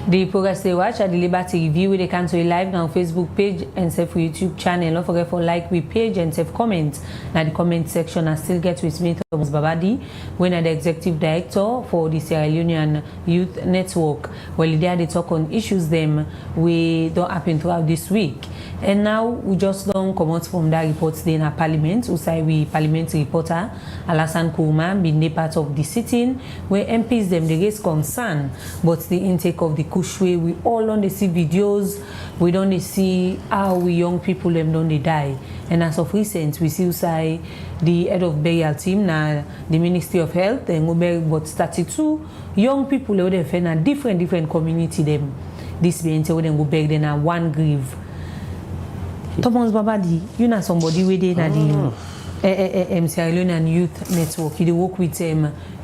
The progress they watch at the Liberty Review, they can see live now Facebook page and self YouTube channel. Don't forget for like we page and self comment. Now the comment section I still get with me, Thomas Babadi, when I'm the executive director for the Sierra Leonean Youth Network. Well, there they talk on issues them we don't happen throughout this week. And now we just don't come out from that report today in our parliament. We say we parliamentary reporter Alassane Kourman been a part of the sitting where MPs them they raise concern, but the intake of the Kush way we all don't see videos, we don't see how we young people them don't they die. And as of recent, we see say the head of burial team now the Ministry of Health and we but 32 young people they would a different community them. This being told them go beg them at one grave. Thomas Babadi, you know somebody within the Sierra Leonean Youth Network. You work with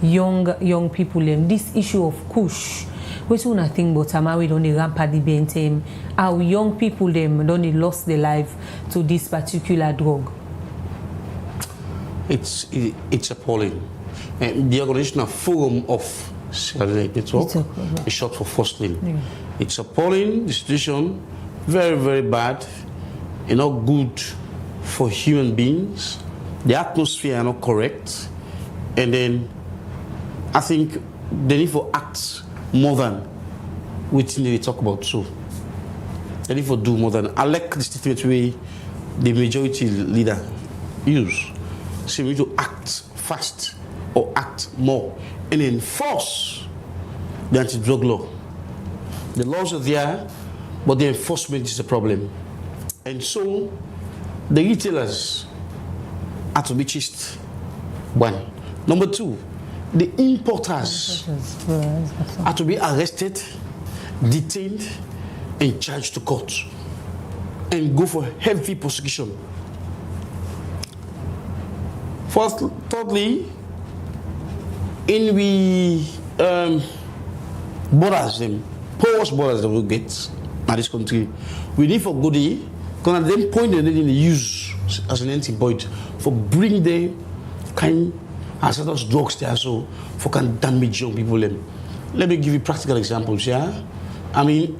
young people. This issue of Kush, which one I think about how we don't rampant debate how young people them don't lost their life to this particular drug. It's appalling. The organizational forum of Sierra Leone Network is short for first name. Yeah. It's appalling. The situation very bad. Not good for human beings. The atmosphere are not correct, and then I think they need to act more than what they talk about. So they need to do more than. I like the statement way the majority leader use. So we need to act fast or act more and enforce the anti-drug law. The laws are there, but the enforcement is the problem. And so, the retailers are to be chased. One. Number two, the importers are to be arrested, detained, and charged to court, and go for heavy prosecution. Thirdly, in we borders them, porous borders that we get in this country, we need for goodie. Because at them point they didn't use as an entry point for bring the kind hazardous drugs there so for can damage young people. Let me give you practical examples, yeah. I mean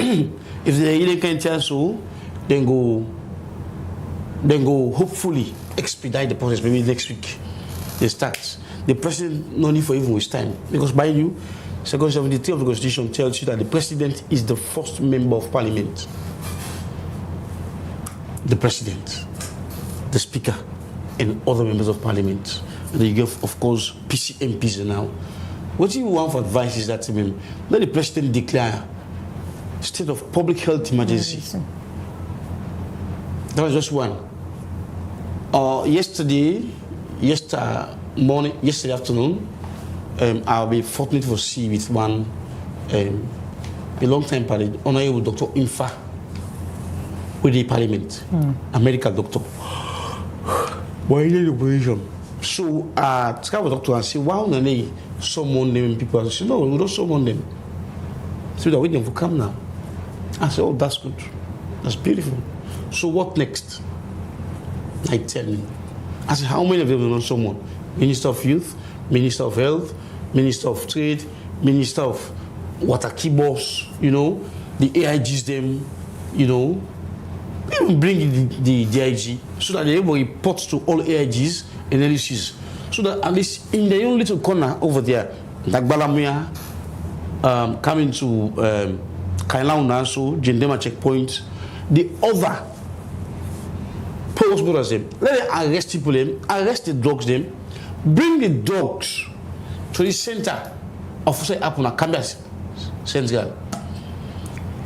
if they really can't tell so then go hopefully expedite the process, maybe next week they start. The president no need for even waste time because by you Section 73 of the Constitution tells you that the president is the first member of parliament. The president, the speaker, and other members of parliament. And then you get, of course, PC MPs now. What you want for advice is that let the president declare state of public health emergency. That was just one. Yesterday afternoon, I'll be fortunate to see with one a long time party, Honorable Dr. Infa. With the parliament, a medical doctor. Why is the opposition? So I tell the doctor and say, why don't they summon them people? I say, no, we don't summon them. So they're waiting for come now. I said, oh, that's good. That's beautiful. So what next? I tell me. I said, how many of them don't summon? Minister of Youth, Minister of Health, Minister of Trade, Minister of Water Keyboards, the AIGs them, Even bring the DIG so that they will report to all AIGs analysis. So that at least in their own little corner over there, like Balamuya, coming to Kailauna, so Jendema checkpoint, the other post them, let them arrest people, arrest the dogs, bring the dogs to the center of say Apuna, Kambia Central,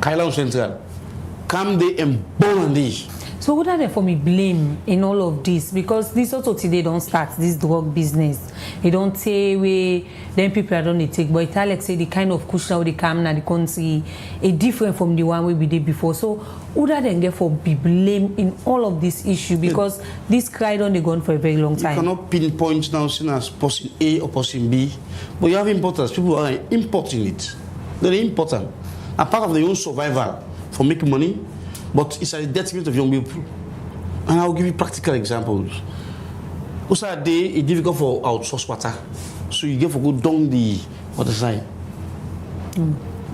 Kailauna Central, come there and burn these. So what are they for me blame in all of this? Because this also today don't start this drug business. They don't say we then people are don't take, but Alex say the kind of Kush now they come now the country is different from the one we did before. So who are they for be blamed in all of this issue? Because this crime on the gone for a very long time. You cannot pinpoint now seen as person A or person B, but you have importers. People are importing it. They're important. A part of their own survival for making money. But it's at the detriment of young people. And I'll give you practical examples. Also, it's difficult for outsource water. So you get to go down the other side.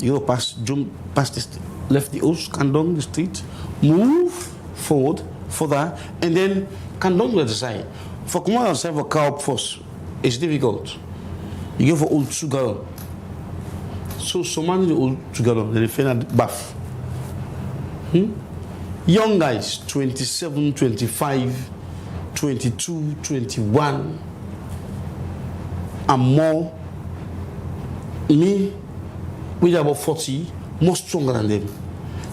You go jump past this, left the house, come down the street, move forward, further, and then come down the other side. For come on outside for car up first, it's difficult. You go for old 2 gallon. So someone the old 2 gallon, they find at the bath. Young guys, 27, 25, 22, 21, and more. Me, with about 40, more stronger than them.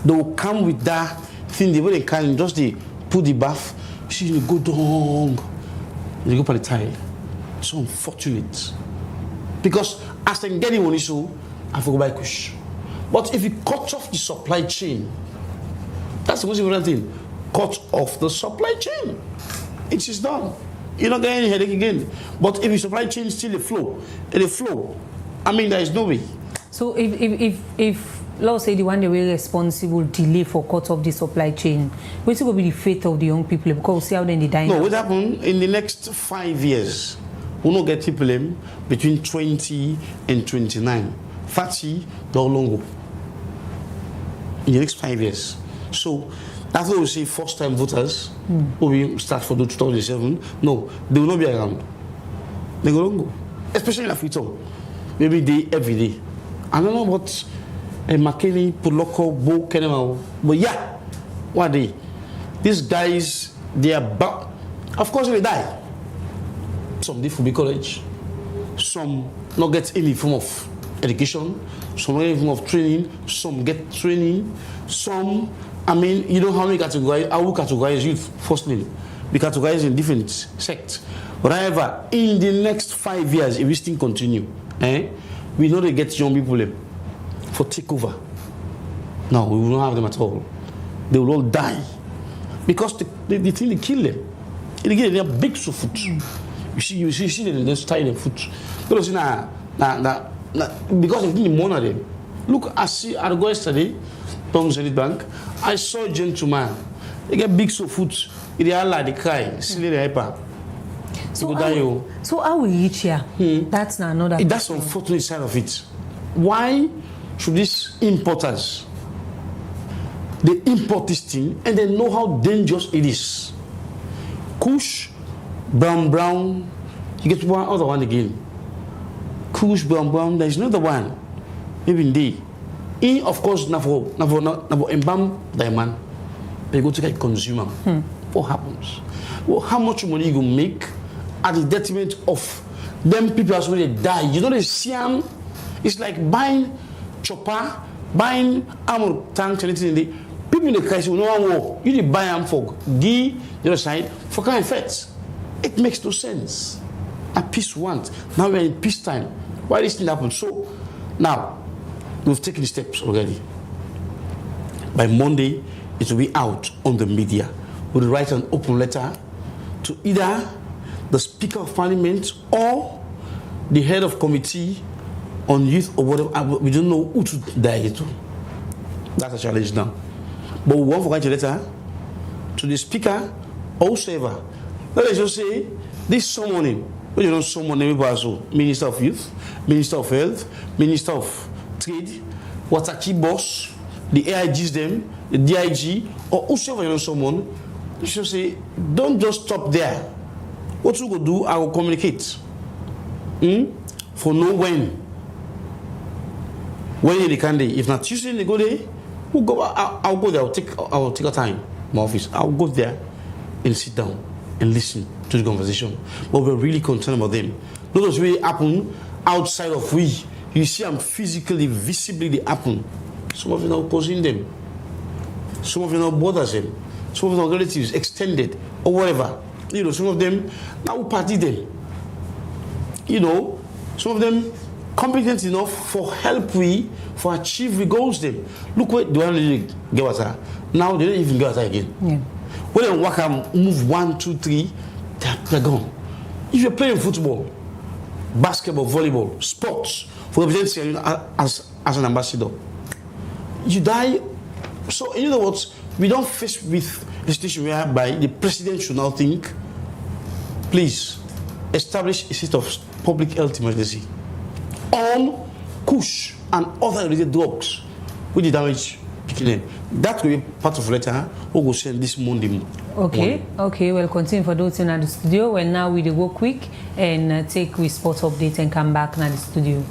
They will come with that thing, the way they can, just they put the bath, see, you go down, you go for the tile. So unfortunate. Because as they get the money, so I forgot buy Kush. But if you cut off the supply chain, that's the most important thing. Cut off the supply chain. It is done. You're not getting any headache again. But if the supply chain is still a flow, I mean, there is no way. So if let's say the one they were responsible delay for cut off the supply chain, what will be the fate of the young people? Because we see how then they die. No, what happened in the next 5 years? We will get people between 20 and 29. 30, no longer. In the next 5 years. So that's why we say first-time voters who will start for the 2007. No, they will not be around. They will not go. Especially in Africa. Maybe day every day. I don't know what McKinney, Puloko, Bo, Kenema. But yeah, what they? These guys, they are back. Of course they die. Some did for be college. Some not get any form of education. Some not any form of training. Some get training. Some, I mean, you know how many categorize, I will categorize youth, firstly. We categorize in different sects. But however, in the next 5 years, if this thing continue, we know they get young people for takeover. No, we will not have them at all. They will all die. Because the thing they kill them. They are big so foot. You see them, they tie their foot. Because they didn't monitor them. Look, I go yesterday, Zenith Bank, I saw a gentleman. They get big so foot. They are like they cry, silly they hyper. So how we reach here? That's not another. That's the unfortunate side of it. Why should these importers they import this thing and they know how dangerous it is? Kush, brown, you get one other one again. Kush, brown, there is another one. Even they. In of course, navo embam diamond. They go to get consumer. What happens? Well, how much money you make at the detriment of them people as well they die? You know the Siam, it's like buying chopper, buying armor tanks, anything in the people in the crisis will know war. You did buy them for the other side for kind of effects. It makes no sense. At peace want. Now we're in peacetime. Why this thing happen? So now we've taken the steps already. By Monday, it will be out on the media. We'll write an open letter to either the Speaker of Parliament or the head of committee on youth or whatever. We don't know who to die to. That's a challenge now. But we want to write a letter to the Speaker or whoever. Let us just say this summoning. But you don't summon everybody also. Minister of Youth, Minister of Health, Minister of Trade, water key boss, the AIGs them, the DIG, or whoever you don't summon. You should say, don't just stop there. What you go do, I will communicate. For know when. When they can day. If not Tuesday they go there, we'll go. I'll go there. I'll take a time. My office. I'll go there and sit down and listen to the conversation. But we're really concerned about them. Not just really happen outside of we. You see, I'm physically, visibly they happen. Some of them are causing them. Some of them are bothers them. Some of them are relatives, extended, or whatever. You know, some of them now party them. You know, some of them competent enough for help we for achieve we goals them. Look what do I really get us now they don't even get us again. Yeah. When they work and move 1, 2, 3, they're gone. If you're playing football, basketball, volleyball, sports, for representing as an ambassador, you die. So you know what? We don't face with a situation whereby the president should now think, please establish a state of public health emergency on Kush and other related drugs with the damage picking. That will be part of the letter we will send this Monday. Okay, we'll continue for those in the studio. Well, now we go quick and take with sports update and come back in the studio.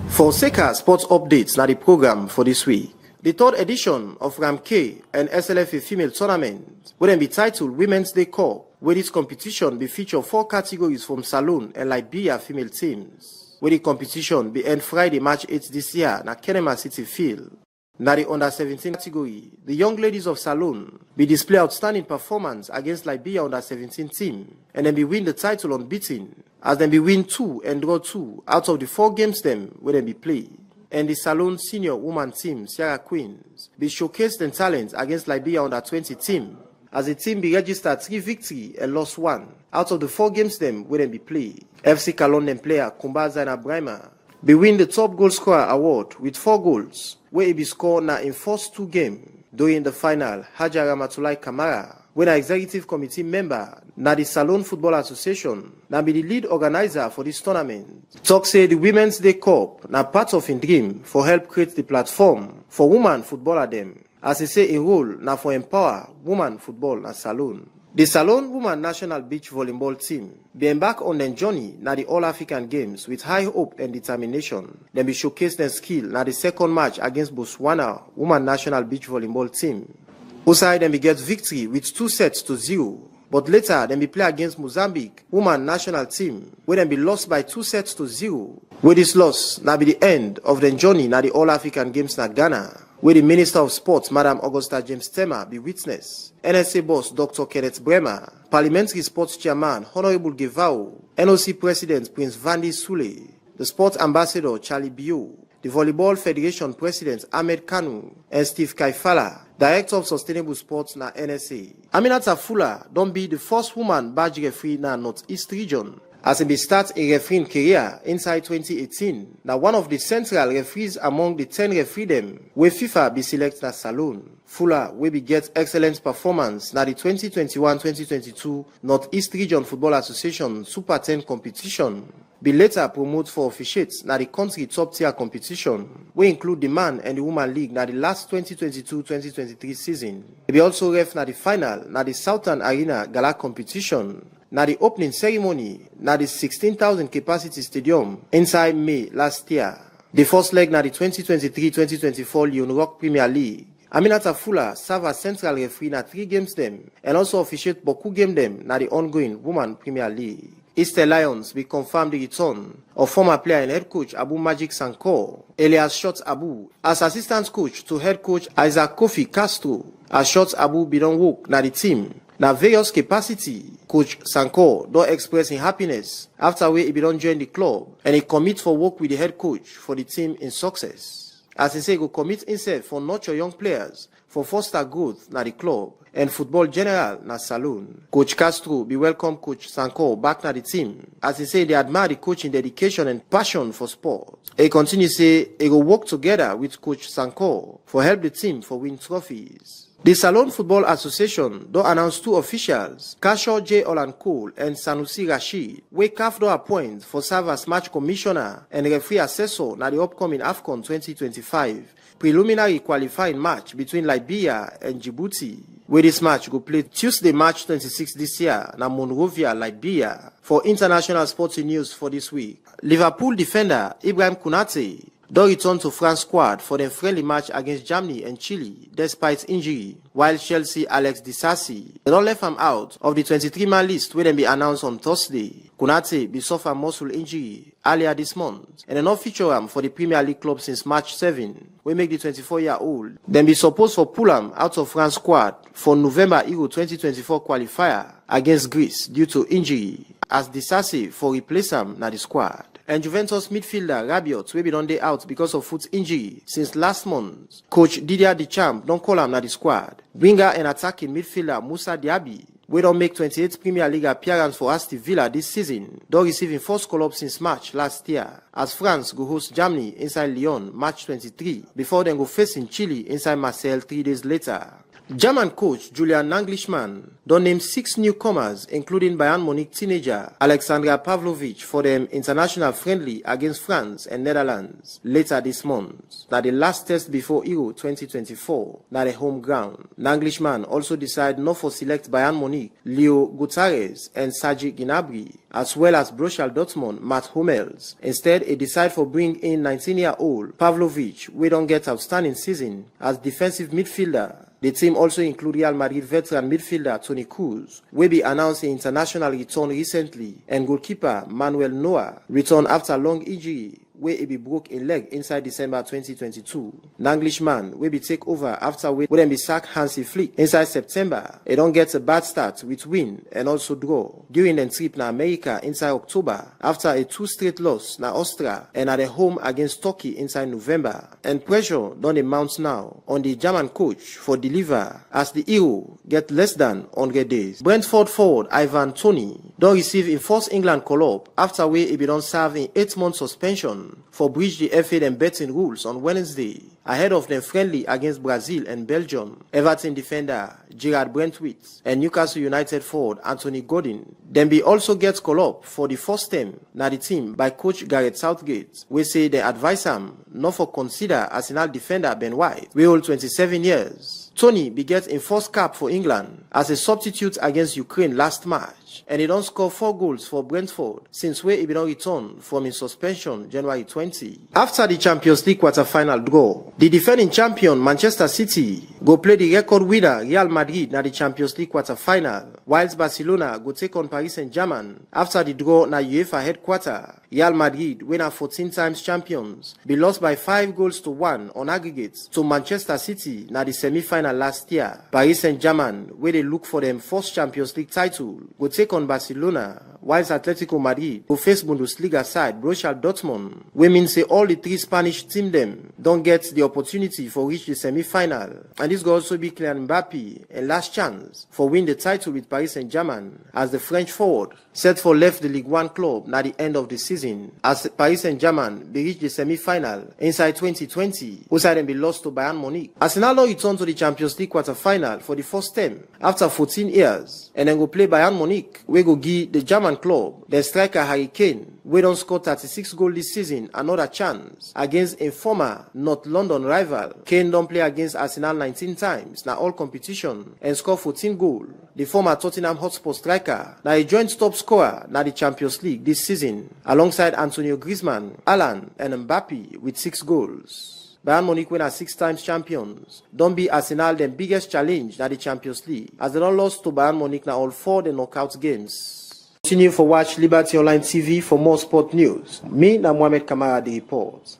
For Seka Sports Updates, na the program for this week. The third edition of RAM-K and SLFA female tournament will then be titled Women's Day Cup, where this competition be feature 4 categories from Salone and Liberia female teams. Where the competition be end Friday, March 8 this year na Kenema City Field. Na the under-17 category, the young ladies of Salone be display outstanding performance against Liberia under-17 team and then be win the title unbeaten, as then be win 2 and draw 2 out of the 4 games them where they be play. And the Salone senior woman team, Sierra Queens, be showcased in talent against Liberia under-20 team, as the team be registered 3 victory and lost 1 out of the 4 games them where they be play. FC Kalon player Kumba Zaina Brahma be win the top goal scorer award with 4 goals, where he be scored na in first 2 games. During the final, Hajar Ramatulai Kamara, when an executive committee member na the Salone Football Association, na be the lead organizer for this tournament, talk say the Women's Day Cup na part of in dream for help create the platform for women footballer them. As he say, a role na for empower women football na Salone. The Salone Women National Beach Volleyball team be embark on their journey na the All-African Games with high hope and determination. Then be showcase their skill na the second match against Botswana Women National Beach Volleyball team. Outside them be get victory with 2-0, but later them be play against Mozambique Women National team, where them be lost by 2-0. With this loss na be the end of the journey na the All-African Games na Ghana, where the Minister of Sports, Madam Augusta James Tema, be witness. NSA boss, Dr. Kenneth Bremer, Parliamentary Sports Chairman, Honorable Gevao, NOC President, Prince Vandi Sule, the Sports Ambassador, Charlie Bio, the Volleyball Federation President, Ahmed Kanu, and Steve Kaifala, Director of Sustainable Sports, na NSA. Aminata Fula don't be the first woman badge referee na Northeast region, as he be start a refereeing career inside 2018. Now one of the central referees among the 10 referee them, where FIFA be select na Salone. Fuller will be get excellent performance na the 2021-2022 Northeast Region Football Association Super 10 competition. Be later promoted for officiates na the country top tier competition, we include the Man and the Woman League na the last 2022-2023 season. He be also ref na the final na the Southern Arena Gala competition. Na the opening ceremony na the 16,000 capacity stadium inside May last year. The first leg na the 2023-2024 Lyon Rock Premier League. Aminata Fuller serve as central referee na 3 games them and also officiate Boku game them na the ongoing Women Premier League. Easter Lions be confirmed the return of former player and head coach Abu Magic Sankor, alias Shots Abu, as assistant coach to head coach Isaac Kofi Castro, as Shots Abu be don work na the team. Na various capacity, Coach Sankor don't express his happiness after he be don join the club and he commit for work with the head coach for the team in success. As he say, he go commit himself for nurture young players for foster growth na the club and football general na Salone. Coach Castro be welcome Coach Sankor back na the team. As he say, they admire the coaching dedication and passion for sport. He continue say, he go work together with Coach Sankor for help the team for win trophies. The Salone Football Association don't announce 2 officials, Kashaw J. Olankole and Sanusi Rashid, wey CAF don appoint for serve as match commissioner and referee assessor na the upcoming AFCON 2025 preliminary qualifying match between Liberia and Djibouti, where this match go play Tuesday, March 26 this year na Monrovia, Liberia. For international sporting news for this week, Liverpool defender Ibrahim Konate don't return to France squad for the friendly match against Germany and Chile despite injury, while Chelsea Alex Disasi don't left him out of the 23-man list where they be announced on Thursday. Konate be suffer muscle injury earlier this month and they not feature him for the Premier League club since March 7. We make the 24-year-old then be supposed for pull him out of France squad for November Euro 2024 qualifier against Greece due to injury, as Disasi for replace him na the squad. And Juventus midfielder Rabiot will be done day out because of foot injury since last month. Coach Didier Deschamps don't call him na the squad. Winger and attacking midfielder Moussa Diaby, we don't make 28th Premier League appearance for Aston Villa this season, don't receive his first call-up since March last year, as France go host Germany inside Lyon March 23, before then go facing Chile inside Marseille 3 days later. German coach Julian Nagelsmann don't name 6 newcomers, including Bayern Munich teenager Alexandra Pavlovic for them international friendly against France and Netherlands later this month. Now the last test before Euro 2024, now the home ground. Nagelsmann also decide not for select Bayern Munich Leo Gutierrez and Serge Gnabry, as well as Borussia Dortmund Matt Hummels. Instead, he decide for bring in 19-year-old Pavlovic, we don't get outstanding season as defensive midfielder. The team also include Real Madrid veteran midfielder Toni Kroos, will be announcing international return recently, and goalkeeper Manuel Neuer returned after long injury where he be broke a leg inside December 2022. Nagelsmann will be take over after we then be sack Hansi Flick inside September. He don't get a bad start with win and also draw during the trip na America inside October after a 2 straight loss na Austria and at the home against Turkey inside November. And pressure don't mount now on the German coach for deliver as the Euro get less than 100 days. Brentford forward Ivan Toney don't receive in first England call-up after where he be don't serve in 8-month suspension for breach the FA and betting rules on Wednesday ahead of them friendly against Brazil and Belgium. Everton defender Gerard Brentwaite and Newcastle United forward Anthony Gordon then be also gets call up for the first time na the team by coach Gareth Southgate, we say they advise him not for consider Arsenal defender Ben White, we hold 27 years. Tony begets in first cap for England as a substitute against Ukraine last March, and he don't score 4 goals for Brentford since where he been on return from his suspension January 20. After the Champions League quarter-final draw, the defending champion Manchester City go play the record winner Real Madrid na the Champions League quarter-final, whilst Barcelona go take on Paris Saint-Germain after the draw na UEFA headquarter. Real Madrid, winner 14 times champions, be lost by 5-1 on aggregate to Manchester City na the semi-final last year. Paris Saint-Germain, where they look for them first Champions League title, go take on Barcelona, whilst Atletico Madrid go face Bundesliga side Borussia Dortmund. Women say all the 3 Spanish team them don't get the opportunity for reach the semi-final, and this will also be Kylian Mbappe a last chance for win the title with Paris Saint-Germain, as the French forward set for left the Ligue 1 club na the end of the season, as Paris Saint-Germain be reach the semi-final inside 2020, who side them be lost to Bayern Munich. Arsenal now return to the Champions League quarter-final for the first time after 14 years, and then go play Bayern Munich, we go give the German club the striker Harry Kane, we don't score 36 goals this season, another chance against a former North London rival. Kane don't play against Arsenal 19 times now all competition and score 14 goals. The former Tottenham Hotspur striker now a joint top scorer now the Champions League this season, alongside Antonio Griezmann, Alan and Mbappe with 6 goals. Bayern Munich win as 6 times champions. Don't be Arsenal the biggest challenge na the Champions League, as they don't lost to Bayern Munich na all 4 the knockout games. Continue for watch Liberty Online TV for more sport news. Me na Mohamed Kamara the report.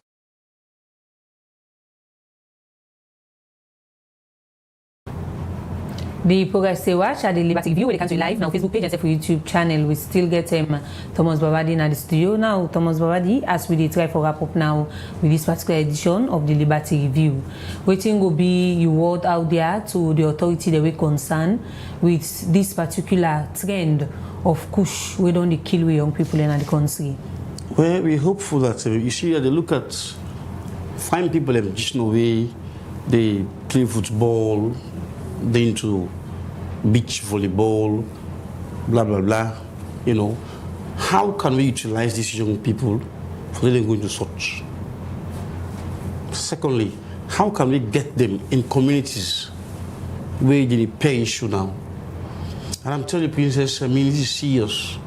The progress stay watch at the Liberty View where they can do live now Facebook page and for YouTube channel. We still get Thomas Babadi in the studio now. Thomas Babadi, as we try for wrap up now with this particular edition of the Liberty Review. Waiting will be your word out there to the authority that we concern with this particular trend of Kush, we don't kill young people in the country. Well, we're hopeful that you see they look at fine people in traditional way, they play football, they into beach volleyball, blah blah blah. You know, how can we utilize these young people for them going to such? Secondly, How can we get them in communities where they pay issue now? And I'm telling you, Princess, I mean, this is serious.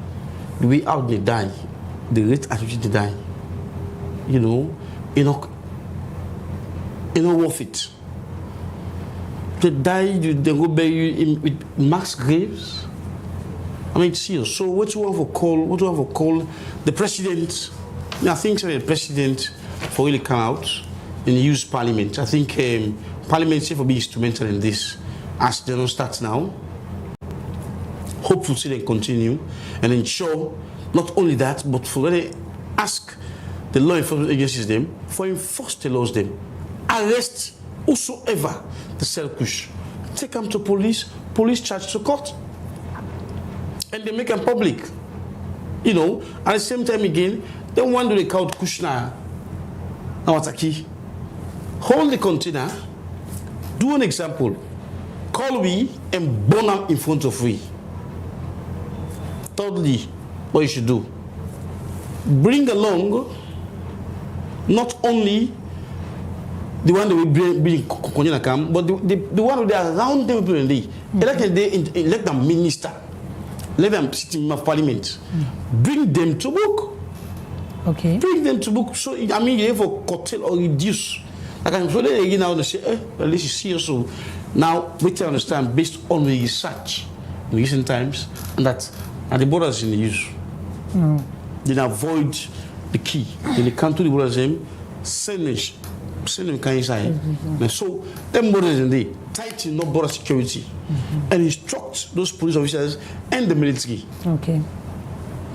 The way out they die, the rate at which they die, you know, worth it. They die, they go bury you with mass graves. I mean, it's serious. So what do you have to call the president? I think the president for really come out and use parliament. I think parliament is for being instrumental in this as they don't start now. Hopefully they continue and ensure not only that, but for they ask the law enforcement agencies them for enforce the laws them. Arrest whosoever the sell Kush. Take them to police charge to court. And they make them public. You know, at the same time again, they want to record Kush now. Now what's a key? Hold the container, do an example, call we and burn them in front of we. Thirdly, what you should do, bring along not only the one that we bring container come, but the one that are around them people elect them minister, let them sit in parliament, bring them to book. Okay. Bring them to book. So I mean, you have to curtail or reduce. Like I'm so they again now they say, well, this is serious. So now we can understand based on the research in recent times, and that the borders in the use. They avoid the key. They come to the borders them, send them kind inside. So them borders in the tighten up border security and instruct those police officers and the military. Okay.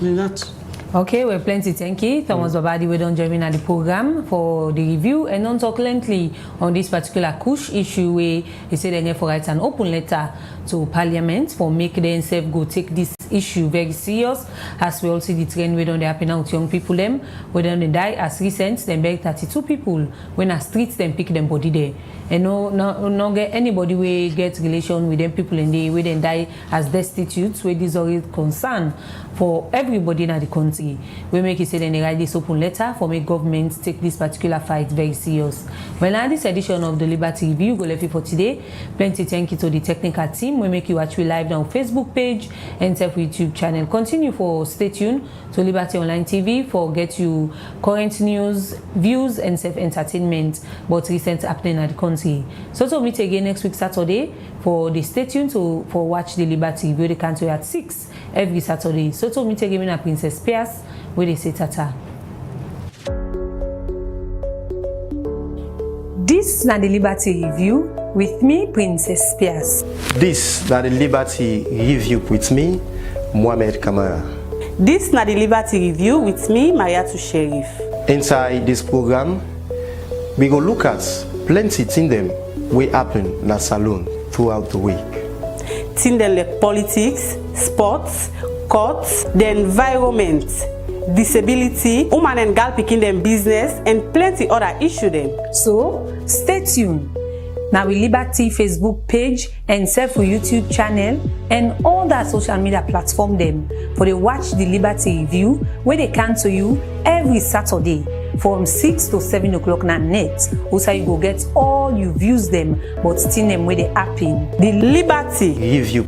And that. Okay, we're plenty. Thank you. Thomas Babadi, we don't join in at the program for the review and on talk lengthily on this particular Kush issue where he said they for write an open letter to Parliament for make themselves go take this issue very serious, as we all see the trend where don't they happen out young people them, where they die as recent, then beg 32 people when a streets then pick them body there. And no get anybody we get relation with them people in the way then die as destitutes, where this is concern for everybody in the country. We make it say then they write this open letter for make government take this particular fight very serious. Well, now this edition of the Liberty Review go left for today. Plenty thank you to the technical team. We make you watch we live on Facebook page and self YouTube channel. Continue for stay tuned to Liberty Online TV for get you current news, views and self entertainment but recent happening at the country. So to meet again next week Saturday for the stay tuned to for watch the Liberty Review the country at 6 every Saturday. So to meet again at Princess Spears where they say tata. This na the Liberty Review with me, Princess Spears. This na the Liberty Review with me, Mohamed Kamara. This na the Liberty Review with me, Mariatu Sheriff. Inside this program, we go look at plenty things them we happen in the salon throughout the week. Things like politics, sports, courts, the environment, disability, woman and girl picking them business, and plenty other issue them. So stay tuned. Now we Liberty Facebook page and self YouTube channel and all that social media platform them for they watch the Liberty Review where they come to you every Saturday from 6 to 7 o'clock na net. Also you go get all you views them but still them where they happen. The Liberty Review.